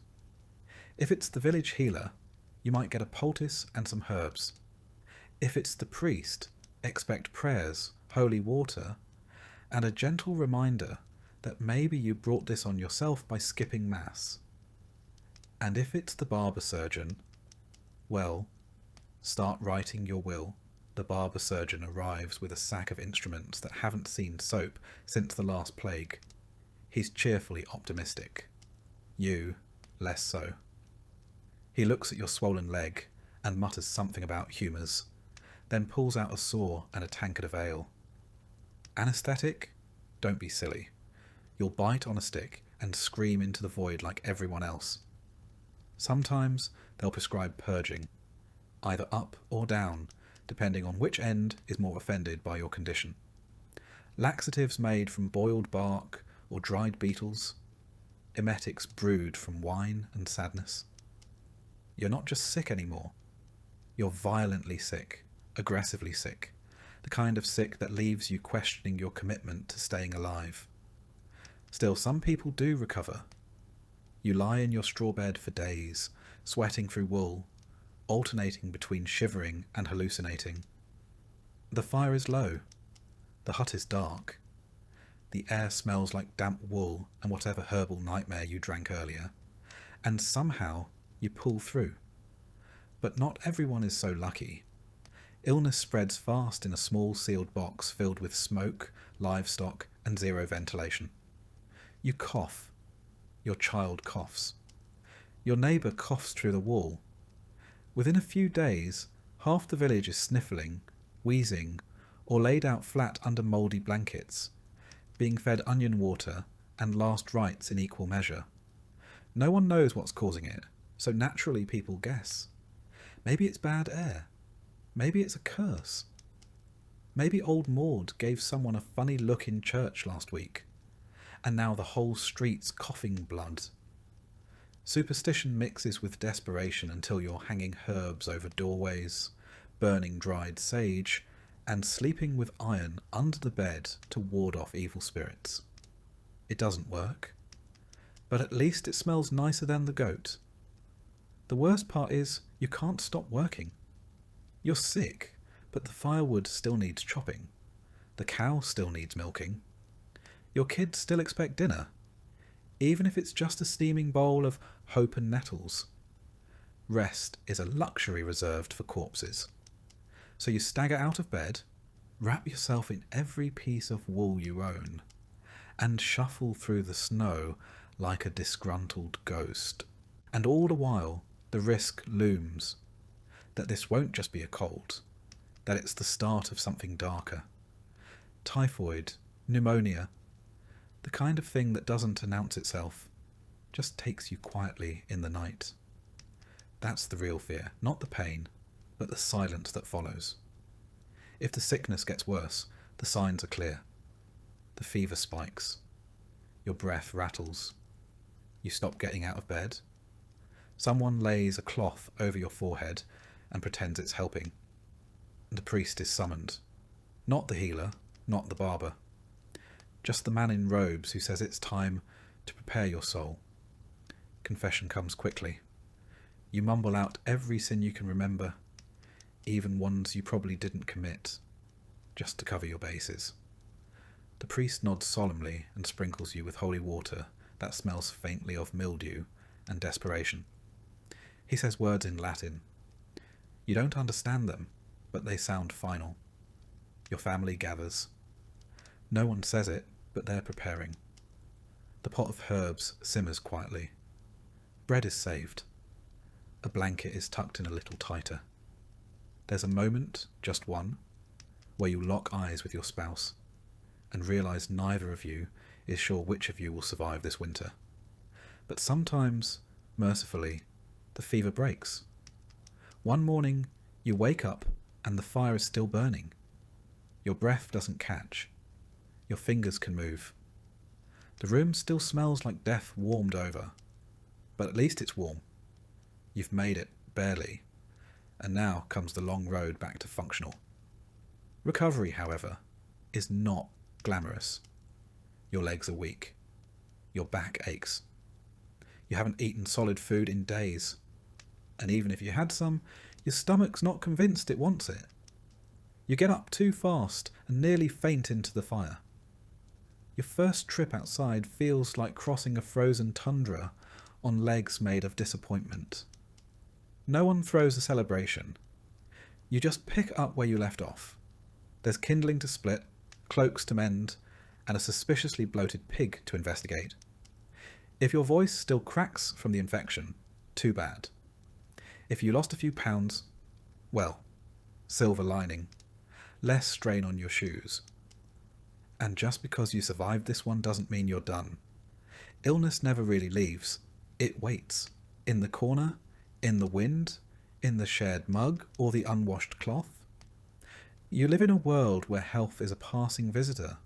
If it's the village healer, you might get a poultice and some herbs. If it's the priest, expect prayers, holy water, and a gentle reminder that maybe you brought this on yourself by skipping mass. And if it's the barber surgeon, well, start writing your will. The barber surgeon arrives with a sack of instruments that haven't seen soap since the last plague. He's cheerfully optimistic. You, less so. He looks at your swollen leg and mutters something about humours, then pulls out a saw and a tankard of ale. Anaesthetic? Don't be silly. You'll bite on a stick and scream into the void like everyone else. Sometimes they'll prescribe purging, either up or down, depending on which end is more offended by your condition. Laxatives made from boiled bark or dried beetles, emetics brewed from wine and sadness. You're not just sick anymore. You're violently sick, aggressively sick, the kind of sick that leaves you questioning your commitment to staying alive. Still, some people do recover. You lie in your straw bed for days, sweating through wool, alternating between shivering and hallucinating. The fire is low. The hut is dark. The air smells like damp wool and whatever herbal nightmare you drank earlier, and somehow you pull through. But not everyone is so lucky. Illness spreads fast in a small sealed box filled with smoke, livestock, and zero ventilation. You cough. Your child coughs. Your neighbour coughs through the wall. Within a few days, half the village is sniffling, wheezing, or laid out flat under mouldy blankets, being fed onion water and last rites in equal measure. No one knows what's causing it, so naturally people guess. Maybe it's bad air. Maybe it's a curse. Maybe old Maud gave someone a funny look in church last week, and now the whole street's coughing blood. Superstition mixes with desperation until you're hanging herbs over doorways, burning dried sage, and sleeping with iron under the bed to ward off evil spirits. It doesn't work, but at least it smells nicer than the goat. The worst part is you can't stop working. You're sick, but the firewood still needs chopping. The cow still needs milking. Your kids still expect dinner, even if it's just a steaming bowl of hope and nettles. Rest is a luxury reserved for corpses. So you stagger out of bed, wrap yourself in every piece of wool you own, and shuffle through the snow like a disgruntled ghost. And all the while, the risk looms that this won't just be a cold, that it's the start of something darker. Typhoid, pneumonia, the kind of thing that doesn't announce itself, just takes you quietly in the night. That's the real fear, not the pain, but the silence that follows. If the sickness gets worse, the signs are clear. The fever spikes. Your breath rattles. You stop getting out of bed. Someone lays a cloth over your forehead and pretends it's helping. The priest is summoned. Not the healer, not the barber. Just the man in robes who says it's time to prepare your soul. Confession comes quickly. You mumble out every sin you can remember, even ones you probably didn't commit, just to cover your bases. The priest nods solemnly and sprinkles you with holy water that smells faintly of mildew and desperation. He says words in Latin. You don't understand them, but they sound final. Your family gathers. No one says it, but they're preparing. The pot of herbs simmers quietly. Bread is saved. A blanket is tucked in a little tighter. There's a moment, just one, where you lock eyes with your spouse and realise neither of you is sure which of you will survive this winter. But sometimes, mercifully, the fever breaks. One morning, you wake up and the fire is still burning. Your breath doesn't catch. Your fingers can move. The room still smells like death warmed over, but at least it's warm. You've made it, barely, and now comes the long road back to functional. Recovery, however, is not glamorous. Your legs are weak. Your back aches. You haven't eaten solid food in days, and even if you had some, your stomach's not convinced it wants it. You get up too fast and nearly faint into the fire. Your first trip outside feels like crossing a frozen tundra on legs made of disappointment. No one throws a celebration. You just pick up where you left off. There's kindling to split, cloaks to mend, and a suspiciously bloated pig to investigate. If your voice still cracks from the infection, too bad. If you lost a few pounds, well, silver lining, less strain on your shoes. And just because you survived this one doesn't mean you're done. Illness never really leaves. It waits. In the corner, in the wind, in the shared mug, or the unwashed cloth. You live in a world where health is a passing visitor,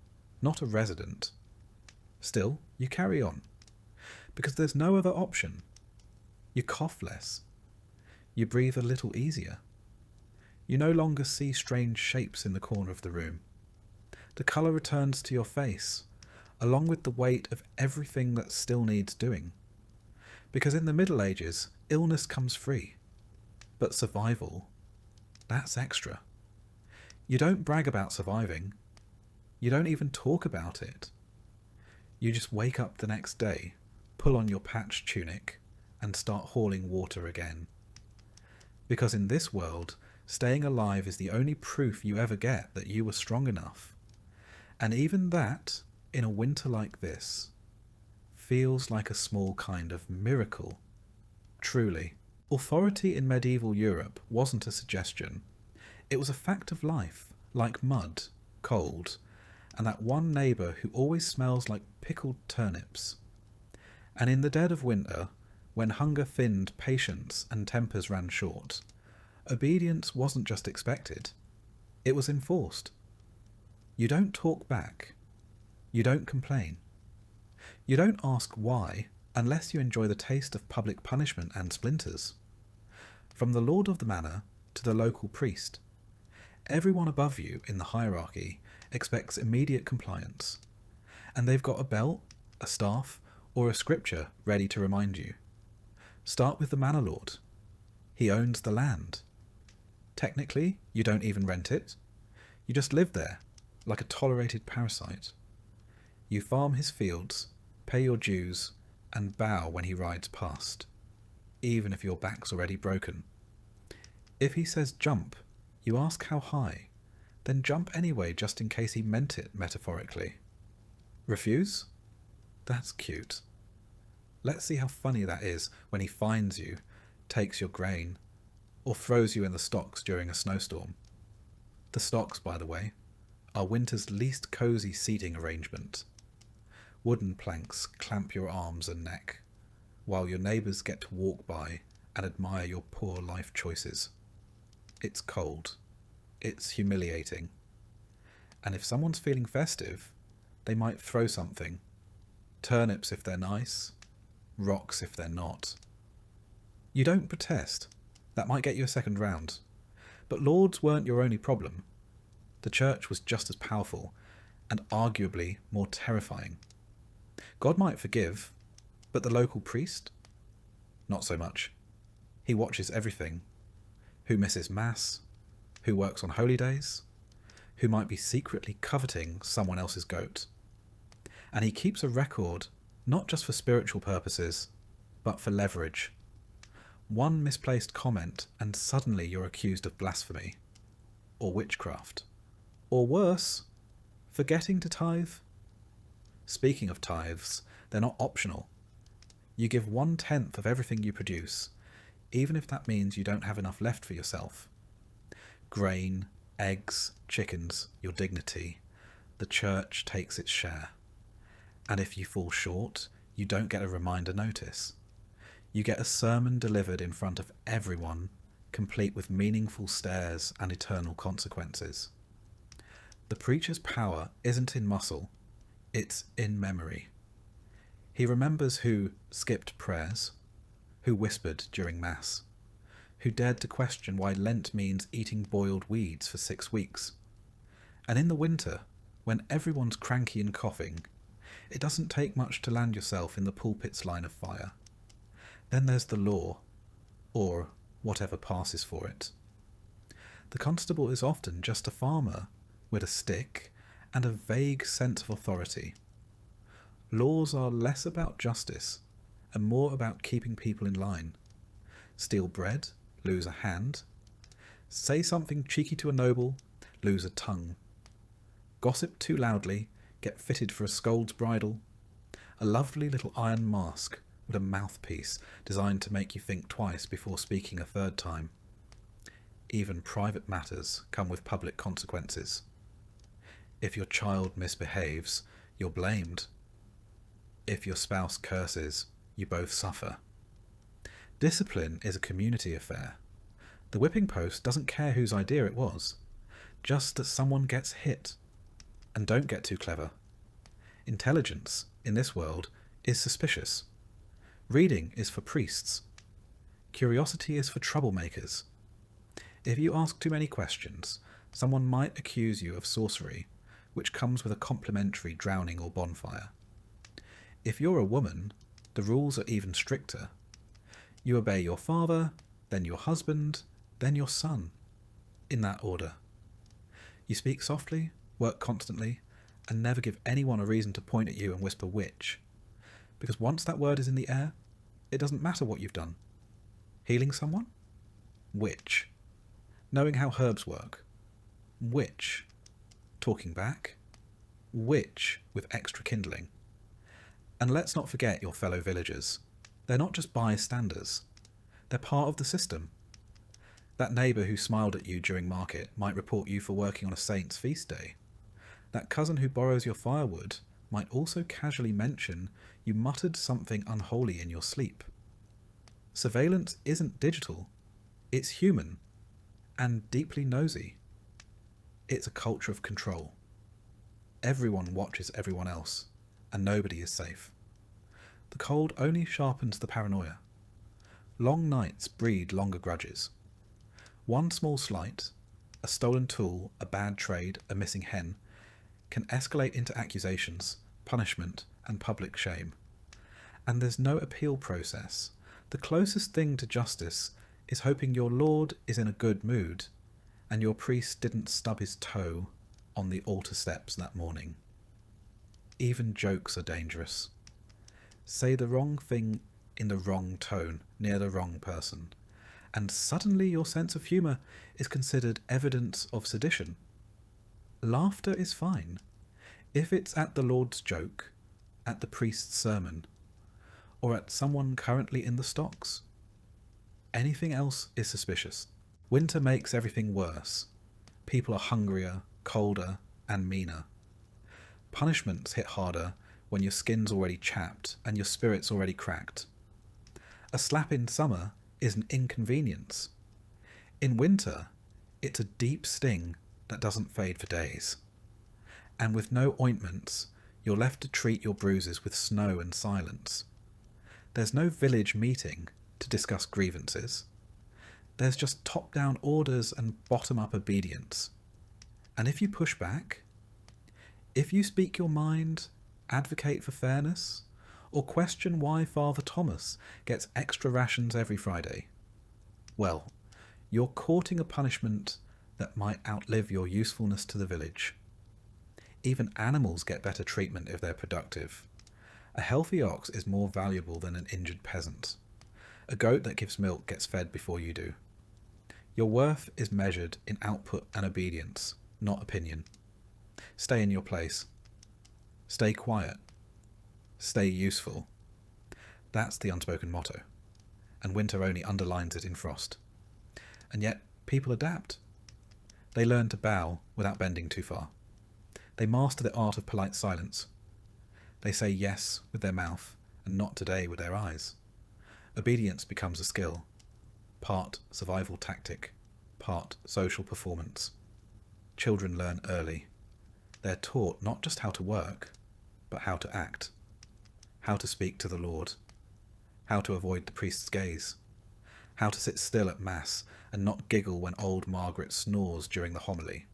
not a resident. Still, you carry on, because there's no other option. You cough less. You breathe a little easier. You no longer see strange shapes in the corner of the room. The colour returns to your face, along with the weight of everything that still needs doing. Because in the Middle Ages, illness comes free, but survival, that's extra. You don't brag about surviving. You don't even talk about it. You just wake up the next day, pull on your patched tunic, and start hauling water again. Because in this world, staying alive is the only proof you ever get that you were strong enough. And even that, in a winter like this, feels like a small kind of miracle. Truly, authority in medieval Europe wasn't a suggestion. It was a fact of life, like mud, cold, and that one neighbour who always smells like pickled turnips. And in the dead of winter, when hunger thinned patience and tempers ran short, obedience wasn't just expected, it was enforced. You don't talk back. You don't complain. You don't ask why unless you enjoy the taste of public punishment and splinters. From the lord of the manor to the local priest, everyone above you in the hierarchy expects immediate compliance, and they've got a belt, a staff, or a scripture ready to remind you. Start with the manor lord. He owns the land. Technically, you don't even rent it. You just live there, like a tolerated parasite. You farm his fields, pay your dues, and bow when he rides past, even if your back's already broken. If he says jump, you ask how high, then jump anyway just in case he meant it metaphorically. Refuse? That's cute. Let's see how funny that is when he finds you, takes your grain, or throws you in the stocks during a snowstorm. The stocks, by the way, are winter's least cosy seating arrangement. Wooden planks clamp your arms and neck, while your neighbours get to walk by and admire your poor life choices. It's cold. It's humiliating. And if someone's feeling festive, they might throw something. Turnips if they're nice, rocks if they're not. You don't protest. That might get you a second round. But lords weren't your only problem. The church was just as powerful, and arguably more terrifying. God might forgive, but the local priest? Not so much. He watches everything. Who misses mass? Who works on holy days? Who might be secretly coveting someone else's goat? And he keeps a record, not just for spiritual purposes, but for leverage. One misplaced comment and suddenly you're accused of blasphemy, or witchcraft, or worse, forgetting to tithe. Speaking of tithes, they're not optional. You give 1/10 of everything you produce, even if that means you don't have enough left for yourself. Grain, eggs, chickens, your dignity, the church takes its share. And if you fall short, you don't get a reminder notice. You get a sermon delivered in front of everyone, complete with meaningful stares and eternal consequences. The preacher's power isn't in muscle, it's in memory. He remembers who skipped prayers, who whispered during Mass, who dared to question why Lent means eating boiled weeds for 6 weeks. And in the winter, when everyone's cranky and coughing, it doesn't take much to land yourself in the pulpit's line of fire. Then there's the law, or whatever passes for it. The constable is often just a farmer with a stick and a vague sense of authority. Laws are less about justice and more about keeping people in line. Steal bread, lose a hand. Say something cheeky to a noble, lose a tongue. Gossip too loudly, get fitted for a scold's bridle. A lovely little iron mask with a mouthpiece designed to make you think twice before speaking a third time. Even private matters come with public consequences. If your child misbehaves, you're blamed. If your spouse curses, you both suffer. Discipline is a community affair. The whipping post doesn't care whose idea it was, just that someone gets hit. And don't get too clever. Intelligence, in this world, is suspicious. Reading is for priests. Curiosity is for troublemakers. If you ask too many questions, someone might accuse you of sorcery, which comes with a complimentary drowning or bonfire. If you're a woman, the rules are even stricter. You obey your father, then your husband, then your son, in that order. You speak softly, work constantly, and never give anyone a reason to point at you and whisper witch, because once that word is in the air, it doesn't matter what you've done. Healing someone? Witch. Knowing how herbs work? Witch. Talking back? Witch with extra kindling. And let's not forget your fellow villagers. They're not just bystanders. They're part of the system. That neighbour who smiled at you during market might report you for working on a saint's feast day. That cousin who borrows your firewood might also casually mention you muttered something unholy in your sleep. Surveillance isn't digital. It's human. And deeply nosy. It's a culture of control. Everyone watches everyone else, and nobody is safe. The cold only sharpens the paranoia. Long nights breed longer grudges. One small slight, a stolen tool, a bad trade, a missing hen, can escalate into accusations, punishment, and public shame. And there's no appeal process. The closest thing to justice is hoping your lord is in a good mood and your priest didn't stub his toe on the altar steps that morning. Even jokes are dangerous. Say the wrong thing in the wrong tone near the wrong person, and suddenly your sense of humour is considered evidence of sedition. Laughter is fine, if it's at the Lord's joke, at the priest's sermon, or at someone currently in the stocks. Anything else is suspicious. Winter makes everything worse. People are hungrier, colder, and meaner. Punishments hit harder when your skin's already chapped and your spirit's already cracked. A slap in summer is an inconvenience. In winter, it's a deep sting that doesn't fade for days. And with no ointments, you're left to treat your bruises with snow and silence. There's no village meeting to discuss grievances. There's just top-down orders and bottom-up obedience. And if you push back, if you speak your mind, advocate for fairness, or question why Father Thomas gets extra rations every Friday, well, you're courting a punishment that might outlive your usefulness to the village. Even animals get better treatment if they're productive. A healthy ox is more valuable than an injured peasant. A goat that gives milk gets fed before you do. Your worth is measured in output and obedience, not opinion. Stay in your place. Stay quiet. Stay useful. That's the unspoken motto, and winter only underlines it in frost. And yet, people adapt. They learn to bow without bending too far. They master the art of polite silence. They say yes with their mouth and not today with their eyes. Obedience becomes a skill, part survival tactic, part social performance. Children learn early. They're taught not just how to work, but how to act, how to speak to the Lord, how to avoid the priest's gaze, how to sit still at Mass and not giggle when old Margaret snores during the homily.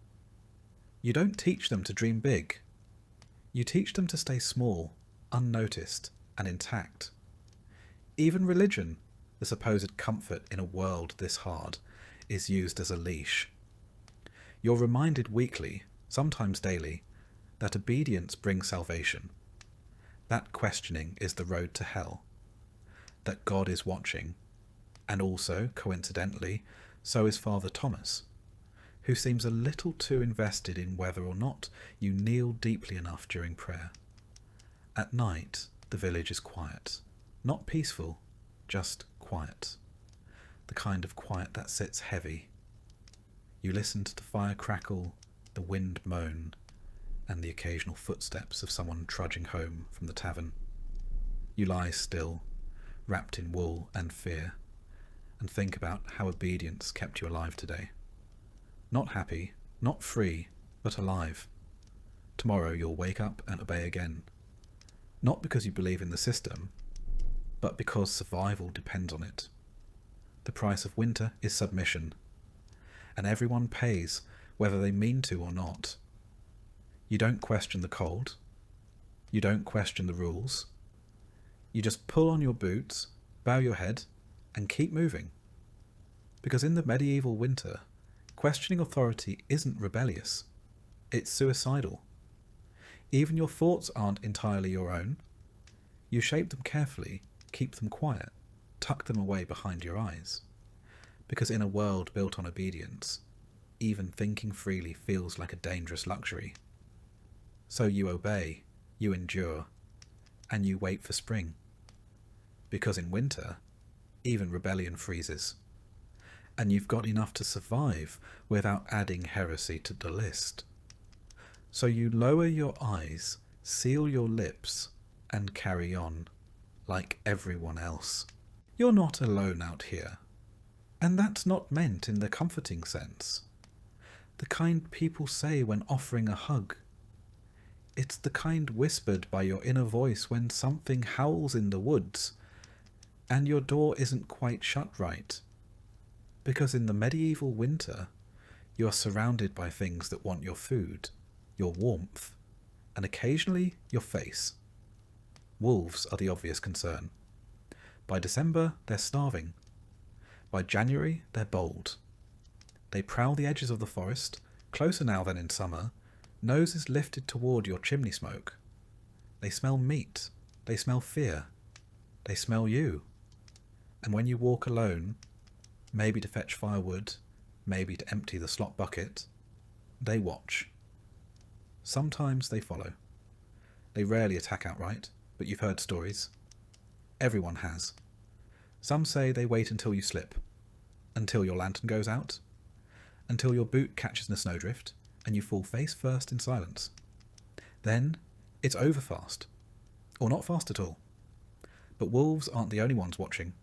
You don't teach them to dream big. You teach them to stay small, unnoticed, and intact. Even religion, the supposed comfort in a world this hard, is used as a leash. You're reminded weekly, sometimes daily, that obedience brings salvation. That questioning is the road to hell. That God is watching. And also, coincidentally, so is Father Thomas, who seems a little too invested in whether or not you kneel deeply enough during prayer. At night, the village is quiet. Not peaceful, just quiet. The kind of quiet that sits heavy. You listen to the fire crackle, the wind moan, and the occasional footsteps of someone trudging home from the tavern. You lie still, wrapped in wool and fear, and think about how obedience kept you alive today. Not happy, not free, but alive. Tomorrow you'll wake up and obey again. Not because you believe in the system, but because survival depends on it. The price of winter is submission. and everyone pays, whether they mean to or not. You don't question the cold. You don't question the rules. You just pull on your boots, bow your head, and keep moving. Because in the medieval winter, questioning authority isn't rebellious. It's suicidal. Even your thoughts aren't entirely your own. You shape them carefully, keep them quiet, tuck them away behind your eyes. Because in a world built on obedience, even thinking freely feels like a dangerous luxury. So you obey, you endure, and you wait for spring. Because in winter, even rebellion freezes. And you've got enough to survive without adding heresy to the list. So you lower your eyes, seal your lips, and carry on, like everyone else. You're not alone out here. And that's not meant in the comforting sense. The kind people say when offering a hug. It's the kind whispered by your inner voice when something howls in the woods, and your door isn't quite shut right. Because in the medieval winter, you are surrounded by things that want your food, your warmth, and occasionally your face. Wolves are the obvious concern. By December, they're starving. By January, they're bold. They prowl the edges of the forest, closer now than in summer, noses lifted toward your chimney smoke. They smell meat. They smell fear. They smell you. And when you walk alone, maybe to fetch firewood, maybe to empty the slop bucket, they watch. Sometimes they follow. They rarely attack outright, but you've heard stories. Everyone has. Some say they wait until you slip, until your lantern goes out, until your boot catches in a snowdrift, and you fall face first in silence. Then it's over fast, or not fast at all. But wolves aren't the only ones watching.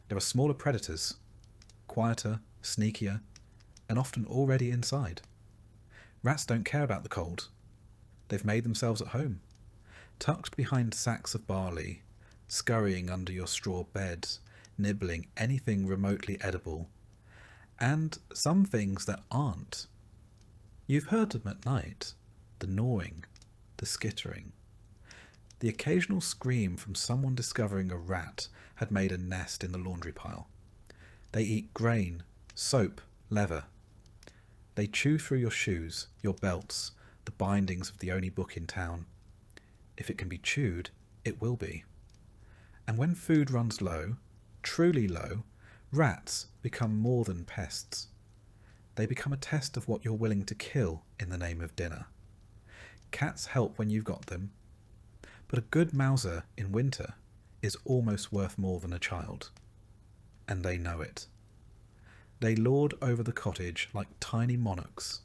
There are smaller predators, quieter, sneakier, and often already inside. Rats don't care about the cold. They've made themselves at home, tucked behind sacks of barley, scurrying under your straw beds, nibbling anything remotely edible, and some things that aren't. You've heard them at night, the gnawing, the skittering. The occasional scream from someone discovering a rat had made a nest in the laundry pile. They eat grain, soap, leather. They chew through your shoes, your belts, the bindings of the only book in town. If it can be chewed, it will be. And when food runs low, truly low, rats become more than pests. They become a test of what you're willing to kill in the name of dinner. Cats help when you've got them, but a good mouser in winter is almost worth more than a child. And they know it. They lord over the cottage like tiny monarchs,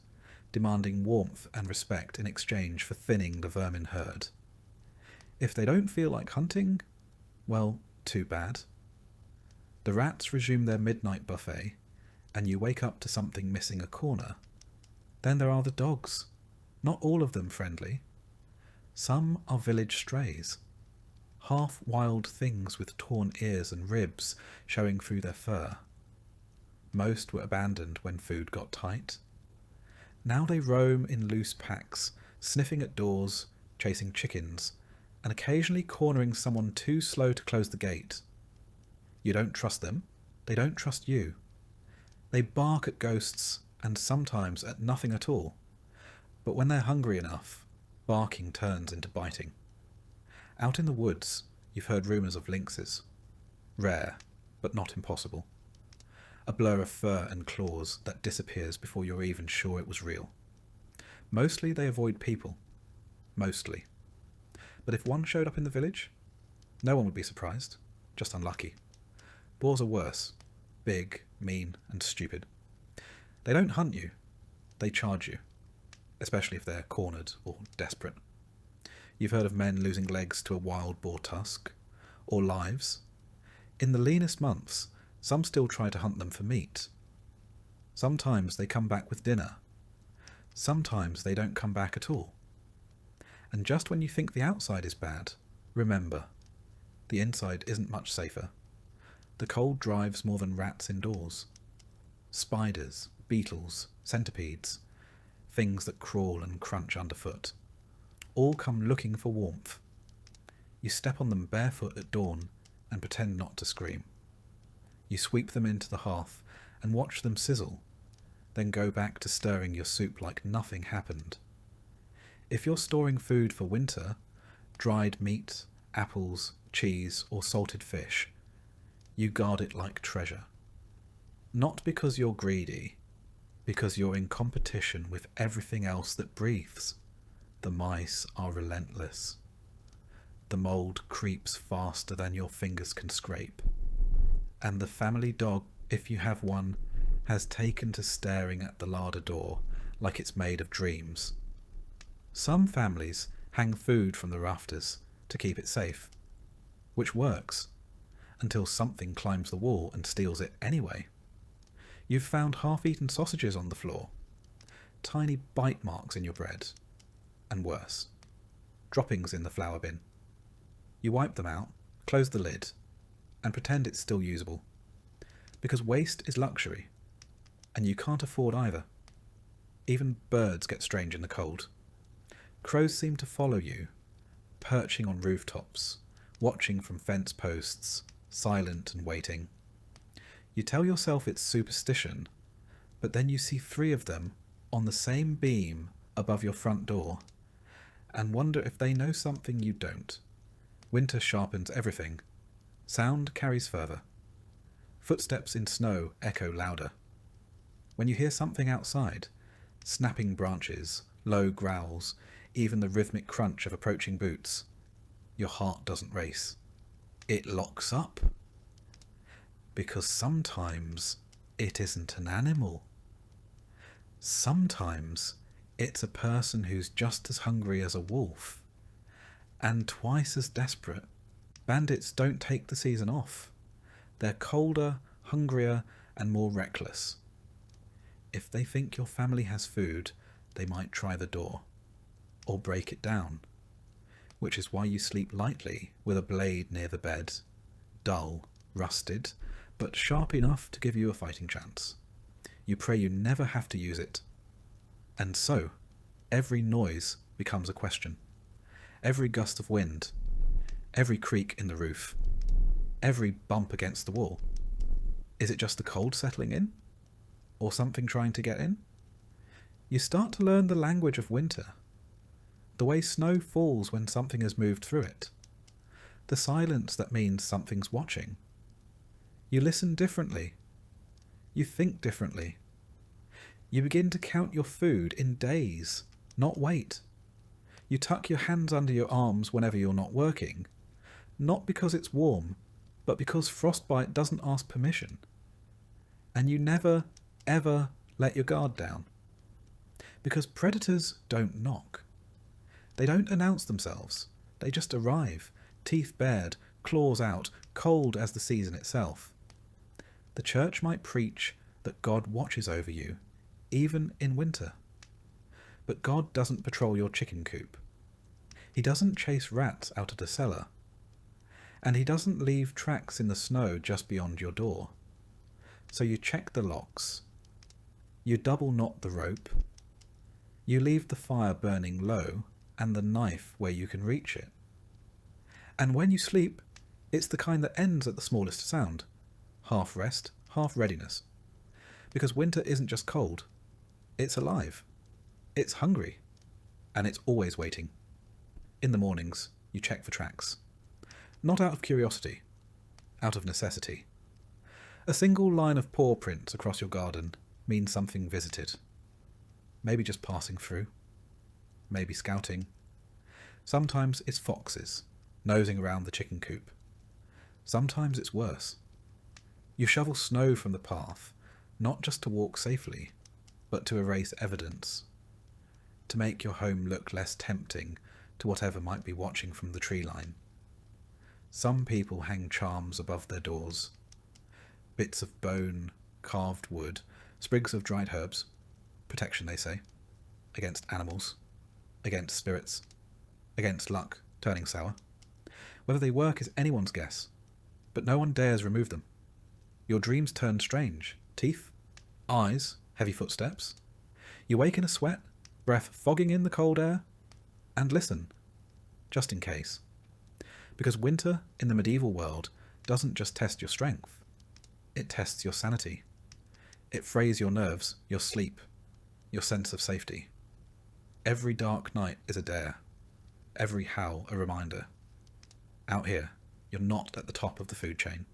demanding warmth and respect in exchange for thinning the vermin herd. If they don't feel like hunting, well, too bad. The rats resume their midnight buffet, and you wake up to something missing a corner. Then there are the dogs, not all of them friendly. Some are village strays, half-wild things with torn ears and ribs showing through their fur. Most were abandoned when food got tight. Now they roam in loose packs, sniffing at doors, chasing chickens, and occasionally cornering someone too slow to close the gate. You don't trust them, they don't trust you. They bark at ghosts, and sometimes at nothing at all. But when they're hungry enough, barking turns into biting. Out in the woods, you've heard rumours of lynxes. Rare, but not impossible. A blur of fur and claws that disappears before you're even sure it was real. Mostly they avoid people. Mostly. But if one showed up in the village, no one would be surprised. Just unlucky. Boars are worse. Big, mean, and stupid. They don't hunt you. They charge you. Especially if they're cornered or desperate. You've heard of men losing legs to a wild boar tusk. Or lives. In the leanest months, some still try to hunt them for meat. Sometimes they come back with dinner. Sometimes they don't come back at all. And just when you think the outside is bad, remember, the inside isn't much safer. The cold drives more than rats indoors. Spiders, beetles, centipedes, things that crawl and crunch underfoot, all come looking for warmth. You step on them barefoot at dawn and pretend not to scream. You sweep them into the hearth and watch them sizzle, then go back to stirring your soup like nothing happened. If you're storing food for winter, dried meat, apples, cheese, or salted fish, you guard it like treasure. Not because you're greedy, because you're in competition with everything else that breathes. The mice are relentless. The mould creeps faster than your fingers can scrape. And the family dog, if you have one, has taken to staring at the larder door like it's made of dreams. Some families hang food from the rafters to keep it safe, which works, until something climbs the wall and steals it anyway. You've found half-eaten sausages on the floor, tiny bite marks in your bread, and worse, droppings in the flour bin. You wipe them out, close the lid, and pretend it's still usable, because waste is luxury, and you can't afford either. Even birds get strange in the cold. Crows seem to follow you, perching on rooftops, watching from fence posts, silent and waiting. You tell yourself it's superstition, but then you see 3 of them on the same beam above your front door, and wonder if they know something you don't. Winter sharpens everything. Sound carries further. Footsteps in snow echo louder. When you hear something outside, snapping branches, low growls, even the rhythmic crunch of approaching boots, your heart doesn't race. It locks up. Because sometimes it isn't an animal. Sometimes it's a person who's just as hungry as a wolf, and twice as desperate. Bandits don't take the season off. They're colder, hungrier, and more reckless. If they think your family has food, they might try the door, or break it down, which is why you sleep lightly with a blade near the bed, dull, rusted, but sharp enough to give you a fighting chance. You pray you never have to use it. And so, every noise becomes a question. Every gust of wind, every creak in the roof, every bump against the wall. Is it just the cold settling in? Or something trying to get in? You start to learn the language of winter. The way snow falls when something has moved through it. The silence that means something's watching. You listen differently. You think differently. You begin to count your food in days, not weight. You tuck your hands under your arms whenever you're not working, not because it's warm, but because frostbite doesn't ask permission. And you never, ever let your guard down. Because predators don't knock. They don't announce themselves. They just arrive, teeth bared, claws out, cold as the season itself. The church might preach that God watches over you, even in winter. But God doesn't patrol your chicken coop. He doesn't chase rats out of the cellar. And he doesn't leave tracks in the snow just beyond your door. So you check the locks. You double knot the rope. You leave the fire burning low and the knife where you can reach it. And when you sleep, it's the kind that ends at the smallest sound. Half rest, half readiness. Because winter isn't just cold. It's alive. It's hungry. And it's always waiting. In the mornings, you check for tracks. Not out of curiosity. Out of necessity. A single line of paw prints across your garden means something visited. Maybe just passing through. Maybe scouting. Sometimes it's foxes, nosing around the chicken coop. Sometimes it's worse. You shovel snow from the path, not just to walk safely, but to erase evidence, to make your home look less tempting to whatever might be watching from the tree line. Some people hang charms above their doors. Bits of bone, carved wood, sprigs of dried herbs. Protection, they say. Against animals. Against spirits. Against luck turning sour. Whether they work is anyone's guess, but no one dares remove them. Your dreams turn strange. Teeth, eyes, Heavy footsteps. You wake in a sweat, breath fogging in the cold air, and listen, just in case. Because winter in the medieval world doesn't just test your strength, it tests your sanity. It frays your nerves, your sleep, your sense of safety. Every dark night is a dare, every howl a reminder. Out here, you're not at the top of the food chain.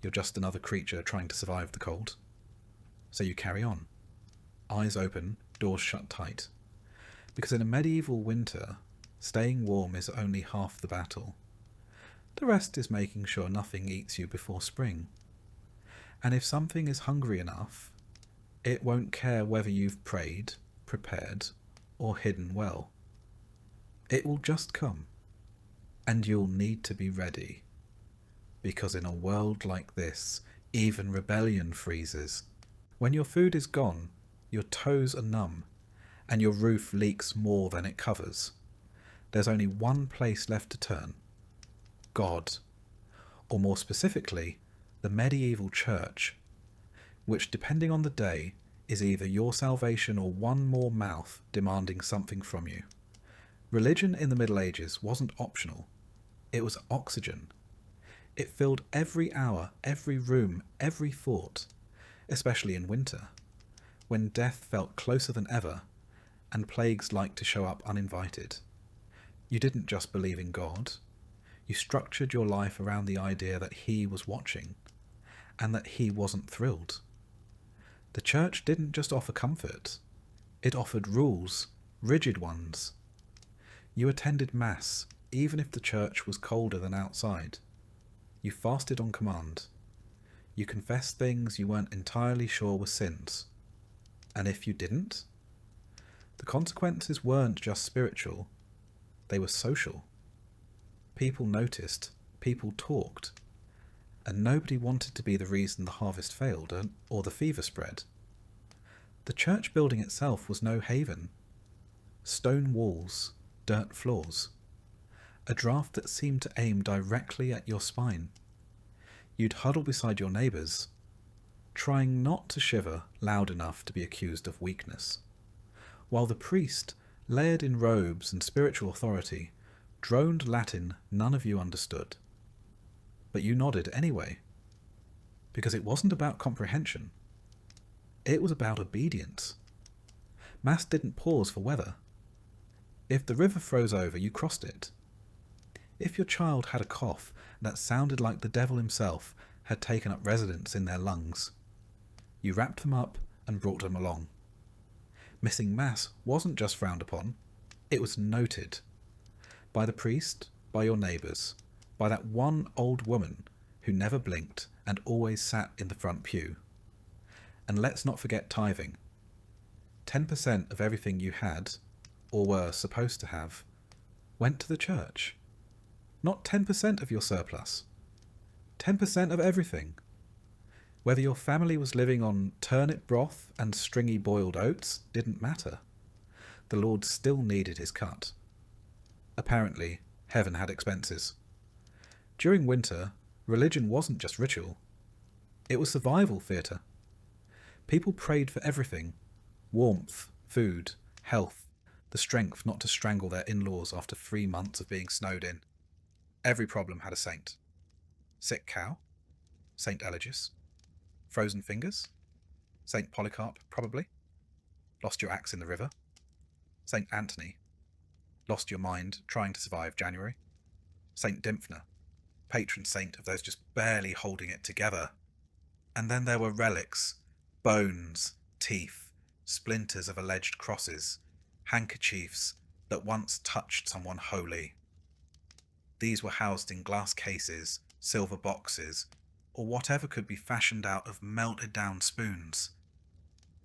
You're just another creature trying to survive the cold. So you carry on, eyes open, doors shut tight. Because in a medieval winter, staying warm is only half the battle. The rest is making sure nothing eats you before spring. And if something is hungry enough, it won't care whether you've prayed, prepared, or hidden well. It will just come, and you'll need to be ready. Because in a world like this, even rebellion freezes. When your food is gone, your toes are numb, and your roof leaks more than it covers. There's only one place left to turn. God. Or more specifically, the medieval church, which, depending on the day, is either your salvation or one more mouth demanding something from you. Religion in the Middle Ages wasn't optional. It was oxygen. It filled every hour, every room, every thought, especially in winter, when death felt closer than ever, and plagues liked to show up uninvited. You didn't just believe in God. You structured your life around the idea that He was watching, and that He wasn't thrilled. The church didn't just offer comfort. It offered rules, rigid ones. You attended Mass, even if the church was colder than outside. You fasted on command. You confessed things you weren't entirely sure were sins. And if you didn't, the consequences weren't just spiritual, they were social. People noticed, people talked, and nobody wanted to be the reason the harvest failed or the fever spread. The church building itself was no haven. Stone walls, dirt floors. A draft that seemed to aim directly at your spine. You'd huddle beside your neighbours, trying not to shiver loud enough to be accused of weakness, while the priest, layered in robes and spiritual authority, droned Latin none of you understood. But you nodded anyway, because it wasn't about comprehension. It was about obedience. Mass didn't pause for weather. If the river froze over, you crossed it. If your child had a cough that sounded like the devil himself had taken up residence in their lungs, you wrapped them up and brought them along. Missing Mass wasn't just frowned upon, it was noted. By the priest, by your neighbours, by that one old woman who never blinked and always sat in the front pew. And let's not forget tithing. 10% of everything you had, or were supposed to have, went to the church. Not 10% of your surplus. 10% of everything. Whether your family was living on turnip broth and stringy boiled oats didn't matter. The Lord still needed his cut. Apparently, heaven had expenses. During winter, religion wasn't just ritual. It was survival theatre. People prayed for everything. Warmth, food, health, the strength not to strangle their in-laws after 3 months of being snowed in. Every problem had a saint. Sick cow? Saint Eligius. Frozen fingers? Saint Polycarp, probably. Lost your axe in the river? Saint Anthony. Lost your mind trying to survive January? Saint Dymphna, patron saint of those just barely holding it together. And then there were relics, bones, teeth, splinters of alleged crosses, handkerchiefs that once touched someone holy. These were housed in glass cases, silver boxes, or whatever could be fashioned out of melted down spoons.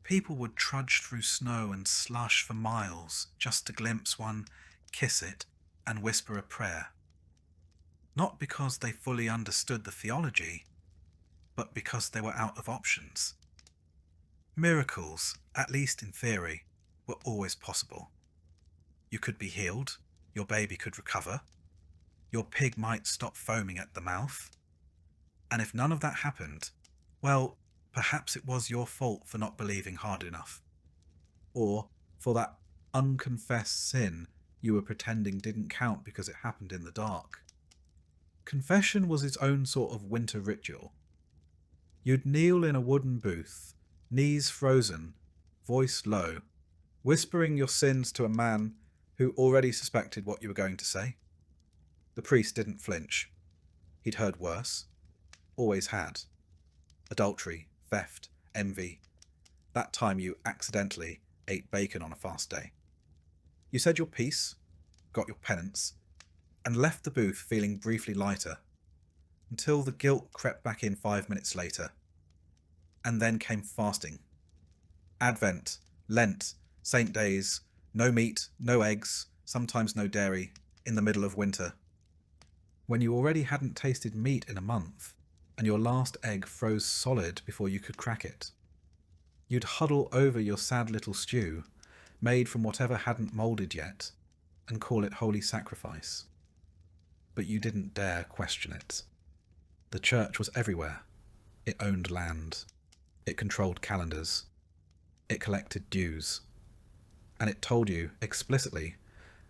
People would trudge through snow and slush for miles just to glimpse one, kiss it, and whisper a prayer. Not because they fully understood the theology, but because they were out of options. Miracles, at least in theory, were always possible. You could be healed, your baby could recover, your pig might stop foaming at the mouth. And if none of that happened, well, Perhaps it was your fault for not believing hard enough. Or for that unconfessed sin you were pretending didn't count because it happened in the dark. Confession was its own sort of winter ritual. You'd kneel in a wooden booth, knees frozen, voice low, whispering your sins to a man who already suspected what you were going to say. The priest didn't flinch. He'd heard worse. Always had. Adultery, theft, envy. That time you accidentally ate bacon on a fast day. You said your piece, got your penance, and left the booth feeling briefly lighter, until the guilt crept back in 5 minutes later. And then came fasting. Advent, Lent, Saint days, no meat, no eggs, sometimes no dairy, in the middle of winter. When you already hadn't tasted meat in a month, and your last egg froze solid before you could crack it. You'd huddle over your sad little stew, made from whatever hadn't moulded yet, and call it holy sacrifice. But you didn't dare question it. The church was everywhere. It owned land. It controlled calendars. It collected dues. And it told you explicitly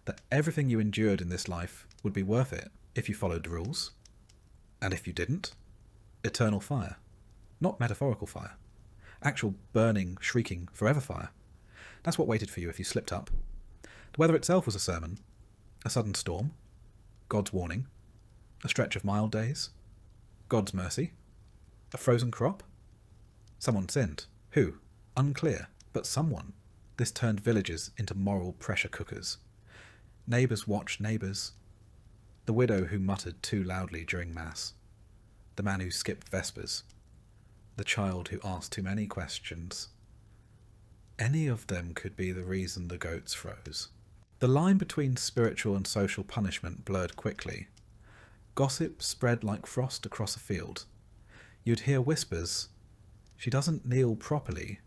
that everything you endured in this life would be worth it if you followed the rules. And if you didn't, eternal fire. Not metaphorical fire. Actual burning, shrieking, forever fire. That's what waited for you if you slipped up. The weather itself was a sermon. A sudden storm. God's warning. A stretch of mild days. God's mercy. A frozen crop. Someone sinned. Who? Unclear. But someone. This turned villages into moral pressure cookers. Neighbours watched neighbours. The widow who muttered too loudly during Mass. The man who skipped Vespers. The child who asked too many questions. Any of them could be the reason the goats froze. The line between spiritual and social punishment blurred quickly. Gossip spread like frost across a field. You'd hear whispers, "She doesn't kneel properly,"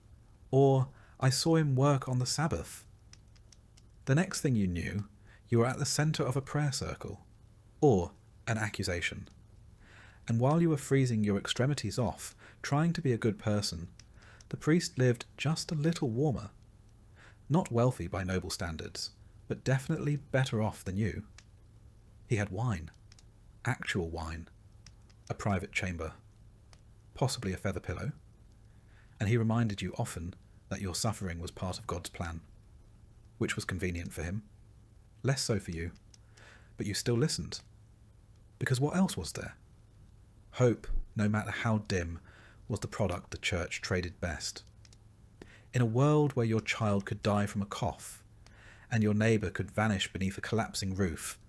or "I saw him work on the Sabbath." The next thing you knew, you were at the centre of a prayer circle, or an accusation. And while you were freezing your extremities off, trying to be a good person, the priest lived just a little warmer. Not wealthy by noble standards, but definitely better off than you. He had wine. Actual wine. A private chamber. Possibly a feather pillow. And he reminded you often that your suffering was part of God's plan, which was convenient for him. Less so for you. But you still listened. Because what else was there? Hope, no matter how dim, was the product the church traded best. In a world where your child could die from a cough, and your neighbour could vanish beneath a collapsing roof,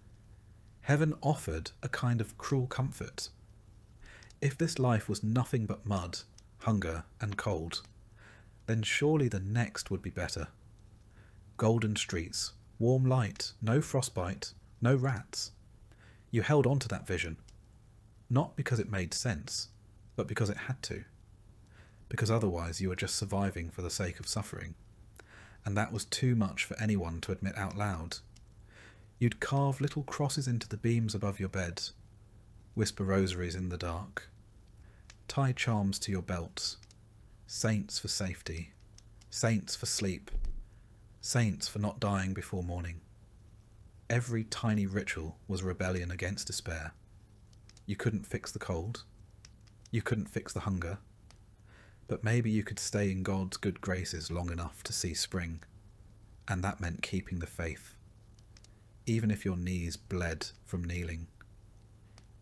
heaven offered a kind of cruel comfort. If this life was nothing but mud, hunger, and cold, then surely the next would be better. Golden streets, warm light, no frostbite, no rats. You held on to that vision. Not because it made sense, but because it had to. Because otherwise you were just surviving for the sake of suffering. And that was too much for anyone to admit out loud. You'd carve little crosses into the beams above your bed, whisper rosaries in the dark, tie charms to your belts, saints for safety, saints for sleep, saints for not dying before morning. Every tiny ritual was rebellion against despair. You couldn't fix the cold. You couldn't fix the hunger. But maybe you could stay in God's good graces long enough to see spring. And that meant keeping the faith. Even if your knees bled from kneeling.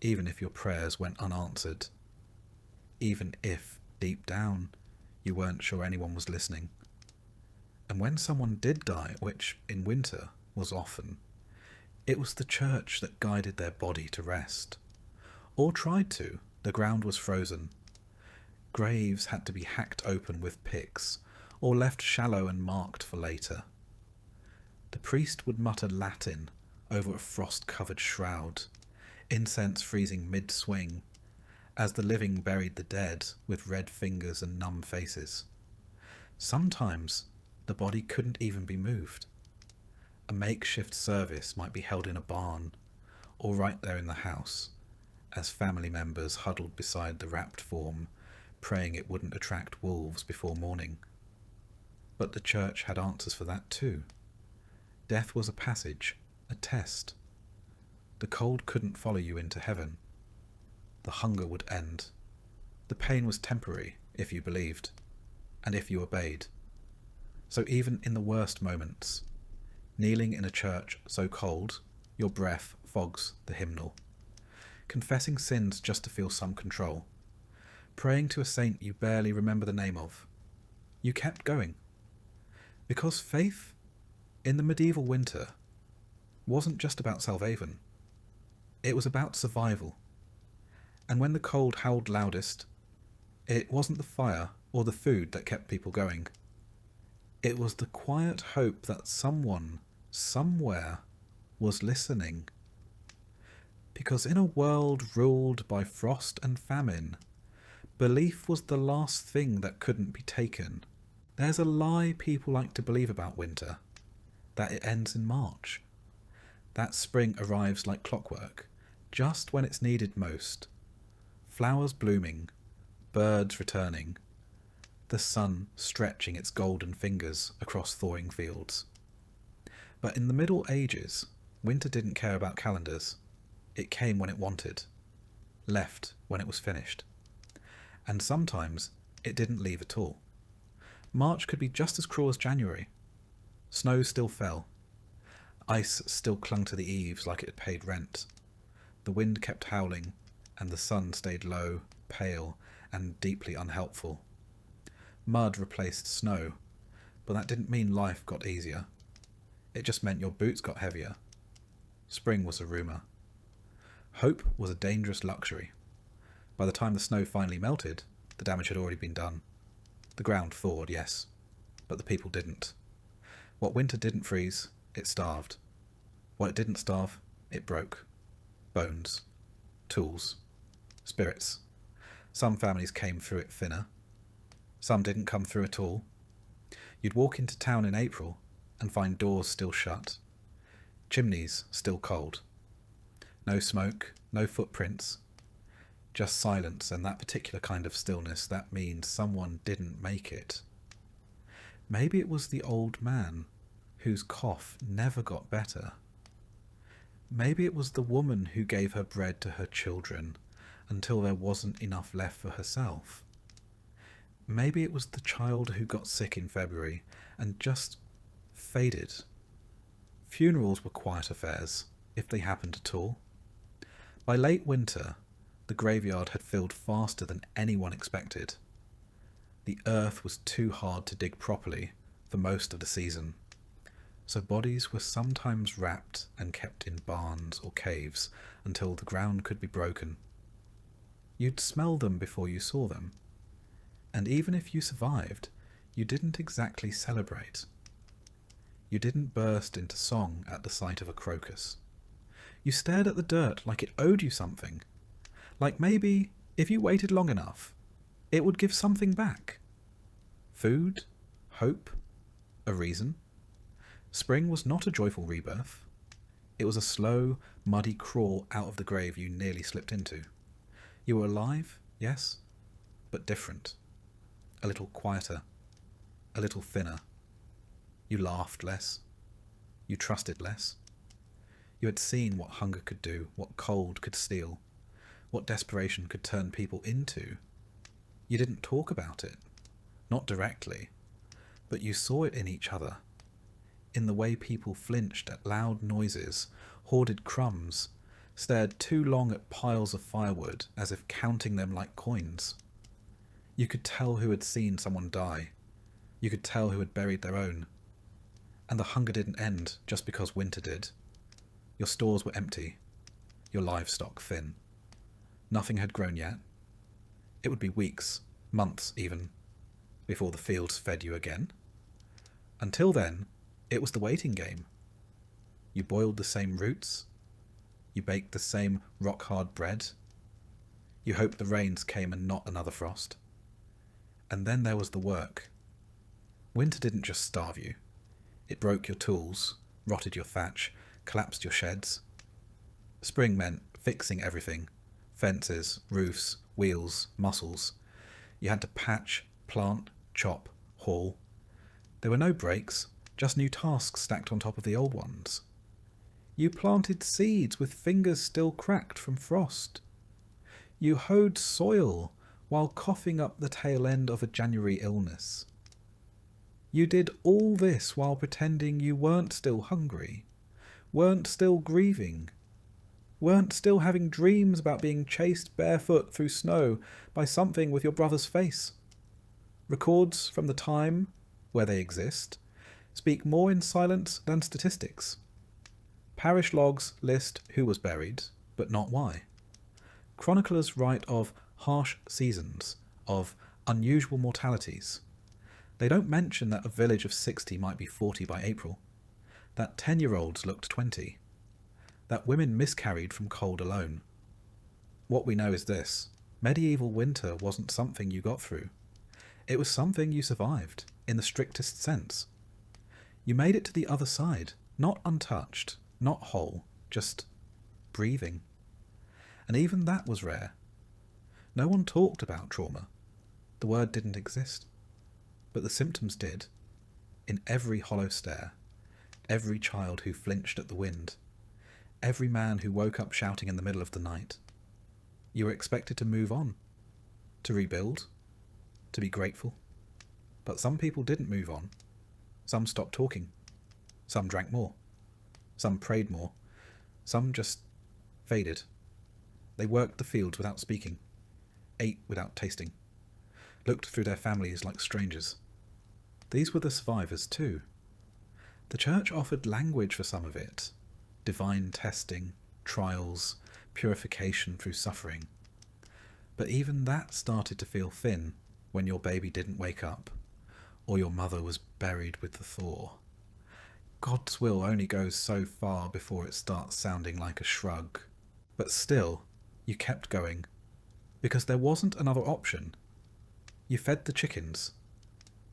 Even if your prayers went unanswered. Even if, deep down, you weren't sure anyone was listening. And when someone did die, which in winter was often, it was the church that guided their body to rest. Or tried to. The ground was frozen. Graves had to be hacked open with picks, or left shallow and marked for later. The priest would mutter Latin over a frost-covered shroud, incense freezing mid-swing, as the living buried the dead with red fingers and numb faces. Sometimes the body couldn't even be moved. A makeshift service might be held in a barn, or right there in the house, as family members huddled beside the wrapped form, praying it wouldn't attract wolves before morning. But the church had answers for that too. Death was a passage, a test. The cold couldn't follow you into heaven. The hunger would end. The pain was temporary, if you believed, and if you obeyed. So even in the worst moments, kneeling in a church so cold, your breath fogs the hymnal, confessing sins just to feel some control, praying to a saint you barely remember the name of, you kept going. Because faith, in the medieval winter, wasn't just about Salvaven. It was about survival. And when the cold howled loudest, it wasn't the fire or the food that kept people going. It was the quiet hope that someone, somewhere, was listening. Because in a world ruled by frost and famine, belief was the last thing that couldn't be taken. There's a lie people like to believe about winter, that it ends in March. That spring arrives like clockwork, just when it's needed most. Flowers blooming, birds returning, the sun stretching its golden fingers across thawing fields. But in the Middle Ages, winter didn't care about calendars. It came when it wanted, left when it was finished. And sometimes it didn't leave at all. March could be just as cruel as January. Snow still fell. Ice still clung to the eaves like it had paid rent. The wind kept howling, and the sun stayed low, pale, and deeply unhelpful. Mud replaced snow, but that didn't mean life got easier. It just meant your boots got heavier. Spring was a rumour. Hope was a dangerous luxury. By the time the snow finally melted, the damage had already been done. The ground thawed, yes, but the people didn't. What winter didn't freeze, it starved. What it didn't starve, it broke. Bones, tools, spirits. Some families came through it thinner. Some didn't come through at all. You'd walk into town in April and find doors still shut, chimneys still cold. No smoke, no footprints, just silence, and that particular kind of stillness that means someone didn't make it. Maybe it was the old man whose cough never got better. Maybe it was the woman who gave her bread to her children until there wasn't enough left for herself. Maybe it was the child who got sick in February and just faded. Funerals were quiet affairs, if they happened at all. By late winter, the graveyard had filled faster than anyone expected. The earth was too hard to dig properly for most of the season, so bodies were sometimes wrapped and kept in barns or caves until the ground could be broken. You'd smell them before you saw them, and even if you survived, you didn't exactly celebrate. You didn't burst into song at the sight of a crocus. You stared at the dirt like it owed you something. Like maybe, if you waited long enough, it would give something back. Food, hope, a reason. Spring was not a joyful rebirth. It was a slow, muddy crawl out of the grave you nearly slipped into. You were alive, yes, but different. A little quieter, a little thinner. You laughed less. You trusted less. You had seen what hunger could do, what cold could steal, what desperation could turn people into. You didn't talk about it, not directly, but you saw it in each other, in the way people flinched at loud noises, hoarded crumbs, stared too long at piles of firewood as if counting them like coins. You could tell who had seen someone die. You could tell who had buried their own. And the hunger didn't end just because winter did. Your stores were empty, your livestock thin. Nothing had grown yet. It would be weeks, months even, before the fields fed you again. Until then, it was the waiting game. You boiled the same roots. You baked the same rock-hard bread. You hoped the rains came and not another frost. And then there was the work. Winter didn't just starve you. It broke your tools, rotted your thatch, collapsed your sheds. Spring meant fixing everything. Fences, roofs, wheels, muscles. You had to patch, plant, chop, haul. There were no breaks, just new tasks stacked on top of the old ones. You planted seeds with fingers still cracked from frost. You hoed soil while coughing up the tail end of a January illness. You did all this while pretending you weren't still hungry, weren't still grieving, weren't still having dreams about being chased barefoot through snow by something with your brother's face. Records from the time, where they exist, speak more in silence than statistics. Parish logs list who was buried, but not why. Chroniclers write of harsh seasons, of unusual mortalities. They don't mention that a village of 60 might be 40 by April, that 10-year-olds looked 20, that women miscarried from cold alone. What we know is this: medieval winter wasn't something you got through. It was something you survived, in the strictest sense. You made it to the other side, not untouched, not whole, just breathing. And even that was rare. No one talked about trauma. The word didn't exist. But the symptoms did. In every hollow stare, every child who flinched at the wind, every man who woke up shouting in the middle of the night. You were expected to move on, to rebuild, to be grateful. But some people didn't move on. Some stopped talking. Some drank more. Some prayed more. Some just faded. They worked the fields without speaking, ate without tasting, looked through their families like strangers. These were the survivors too. The church offered language for some of it: divine testing, trials, purification through suffering. But even that started to feel thin when your baby didn't wake up, or your mother was buried with the thaw. God's will only goes so far before it starts sounding like a shrug. But still, you kept going, because there wasn't another option. You fed the chickens.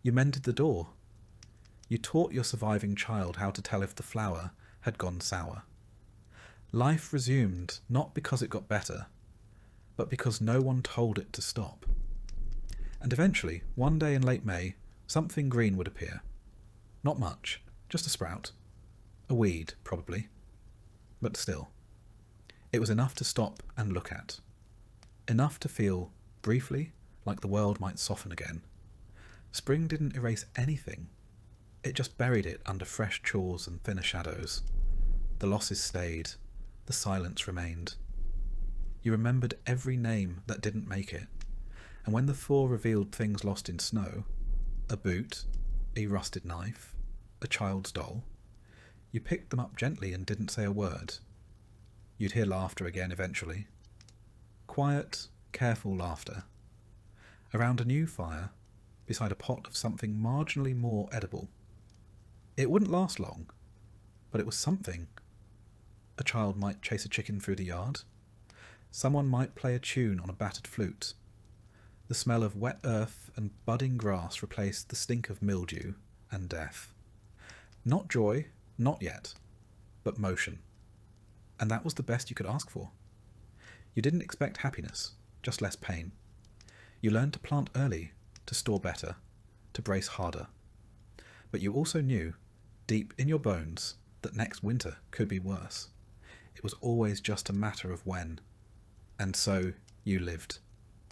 You mended the door. You taught your surviving child how to tell if the flour had gone sour. Life resumed, not because it got better, but because no one told it to stop. And eventually, one day in late May, something green would appear. Not much, just a sprout. A weed, probably. But still. It was enough to stop and look at. Enough to feel, briefly, like the world might soften again. Spring didn't erase anything. It just buried it under fresh chores and thinner shadows. The losses stayed. The silence remained. You remembered every name that didn't make it. And when the thaw revealed things lost in snow, a boot, a rusted knife, a child's doll, you picked them up gently and didn't say a word. You'd hear laughter again eventually. Quiet, careful laughter. Around a new fire, beside a pot of something marginally more edible. It wouldn't last long, but it was something. A child might chase a chicken through the yard. Someone might play a tune on a battered flute. The smell of wet earth and budding grass replaced the stink of mildew and death. Not joy, not yet, but motion. And that was the best you could ask for. You didn't expect happiness, just less pain. You learned to plant early, to store better, to brace harder. But you also knew, deep in your bones, that next winter could be worse. It was always just a matter of when. And so you lived,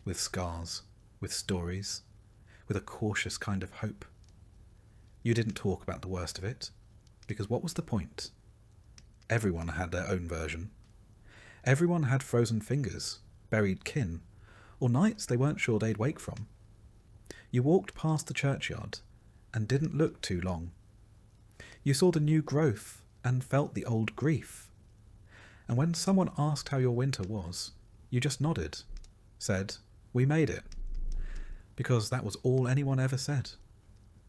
with scars, with stories, with a cautious kind of hope. You didn't talk about the worst of it, because what was the point? Everyone had their own version. Everyone had frozen fingers, buried kin, or nights they weren't sure they'd wake from. You walked past the churchyard and didn't look too long. You saw the new growth and felt the old grief. And when someone asked how your winter was, you just nodded, said, "We made it," because that was all anyone ever said.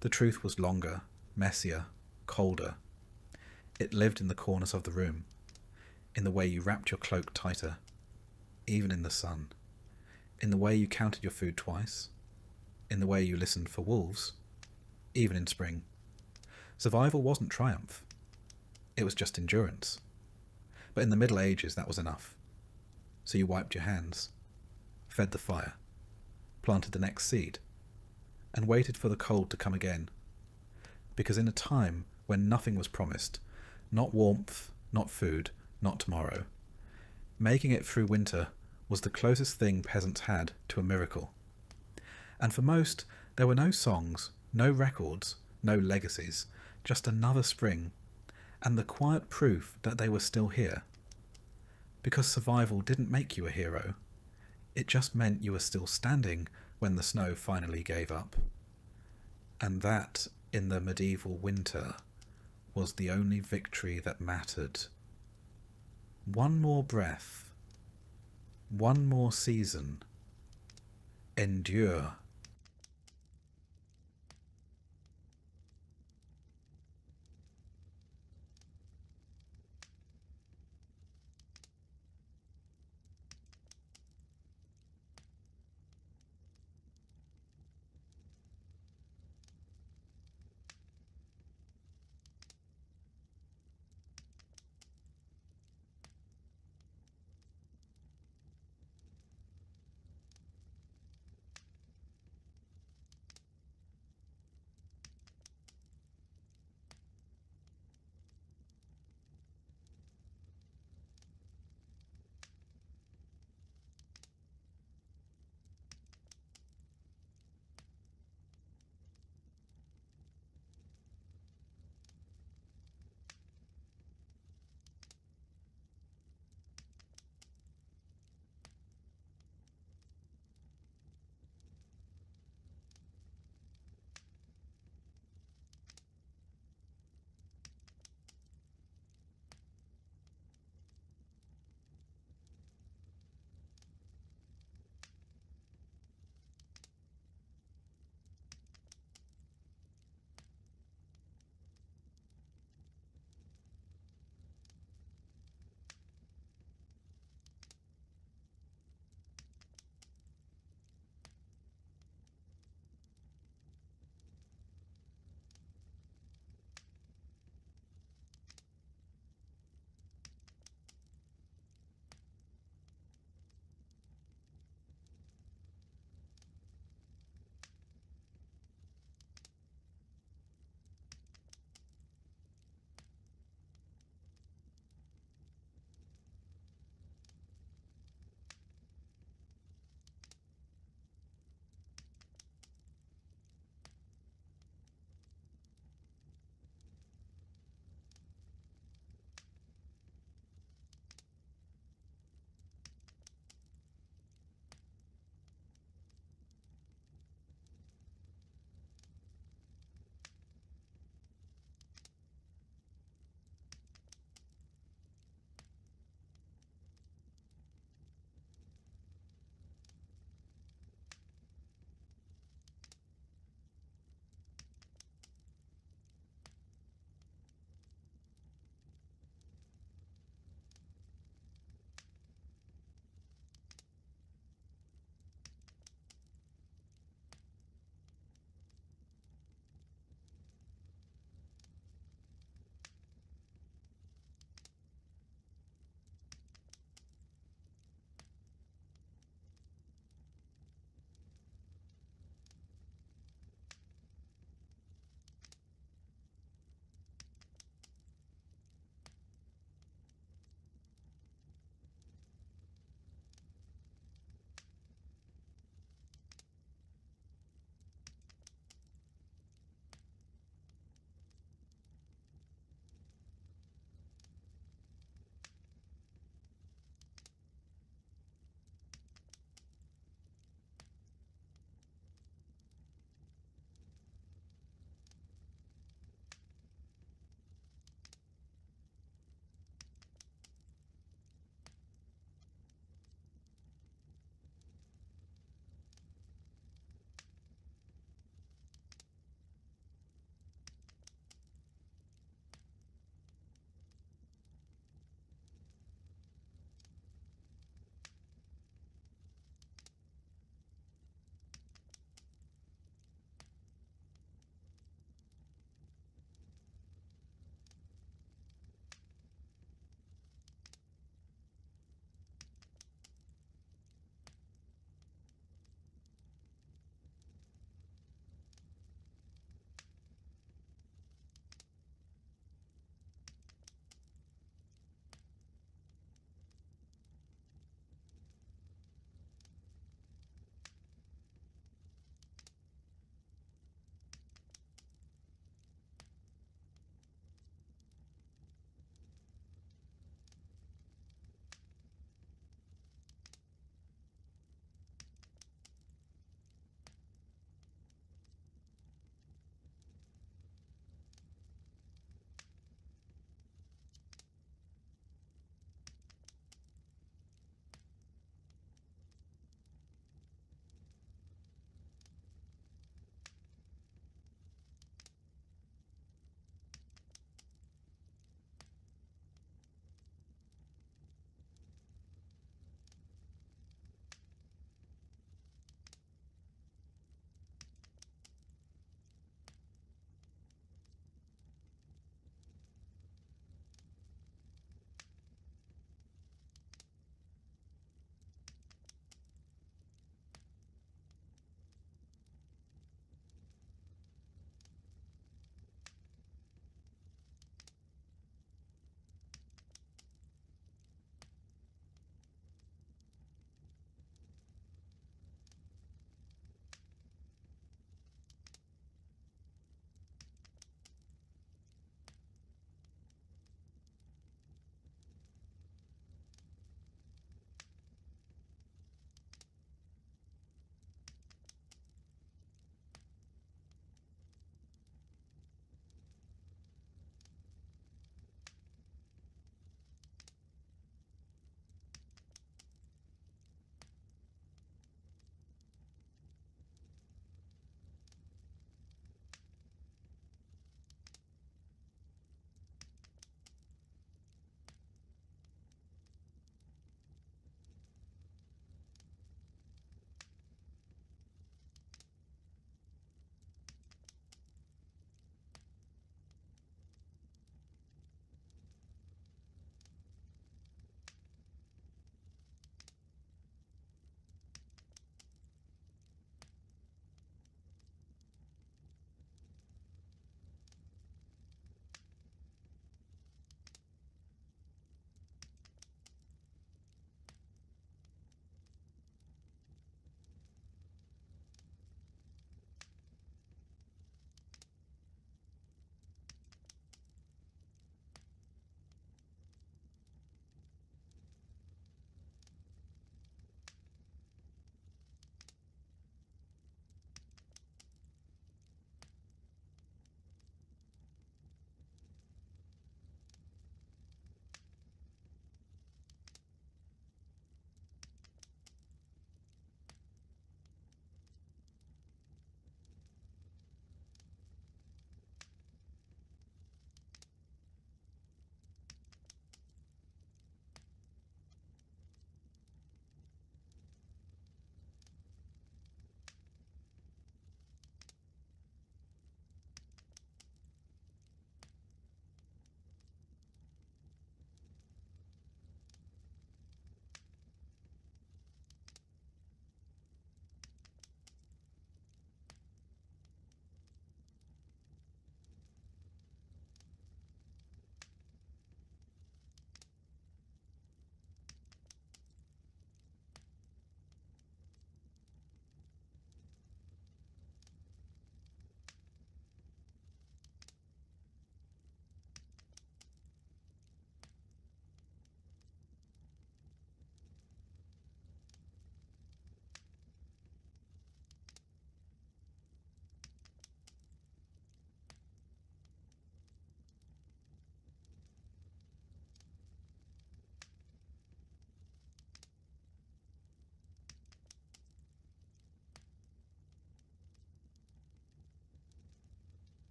The truth was longer, messier, colder. It lived in the corners of the room, in the way you wrapped your cloak tighter, even in the sun, in the way you counted your food twice, in the way you listened for wolves, even in spring. Survival wasn't triumph. It was just endurance. But in the Middle Ages that was enough. So you wiped your hands, fed the fire, planted the next seed, and waited for the cold to come again. Because in a time when nothing was promised, not warmth, not food, not tomorrow, making it through winter was the closest thing peasants had to a miracle. And for most, there were no songs, no records, no legacies, just another spring, and the quiet proof that they were still here. Because survival didn't make you a hero, it just meant you were still standing when the snow finally gave up. And that, in the medieval winter, was the only victory that mattered. One more breath, one more season, endure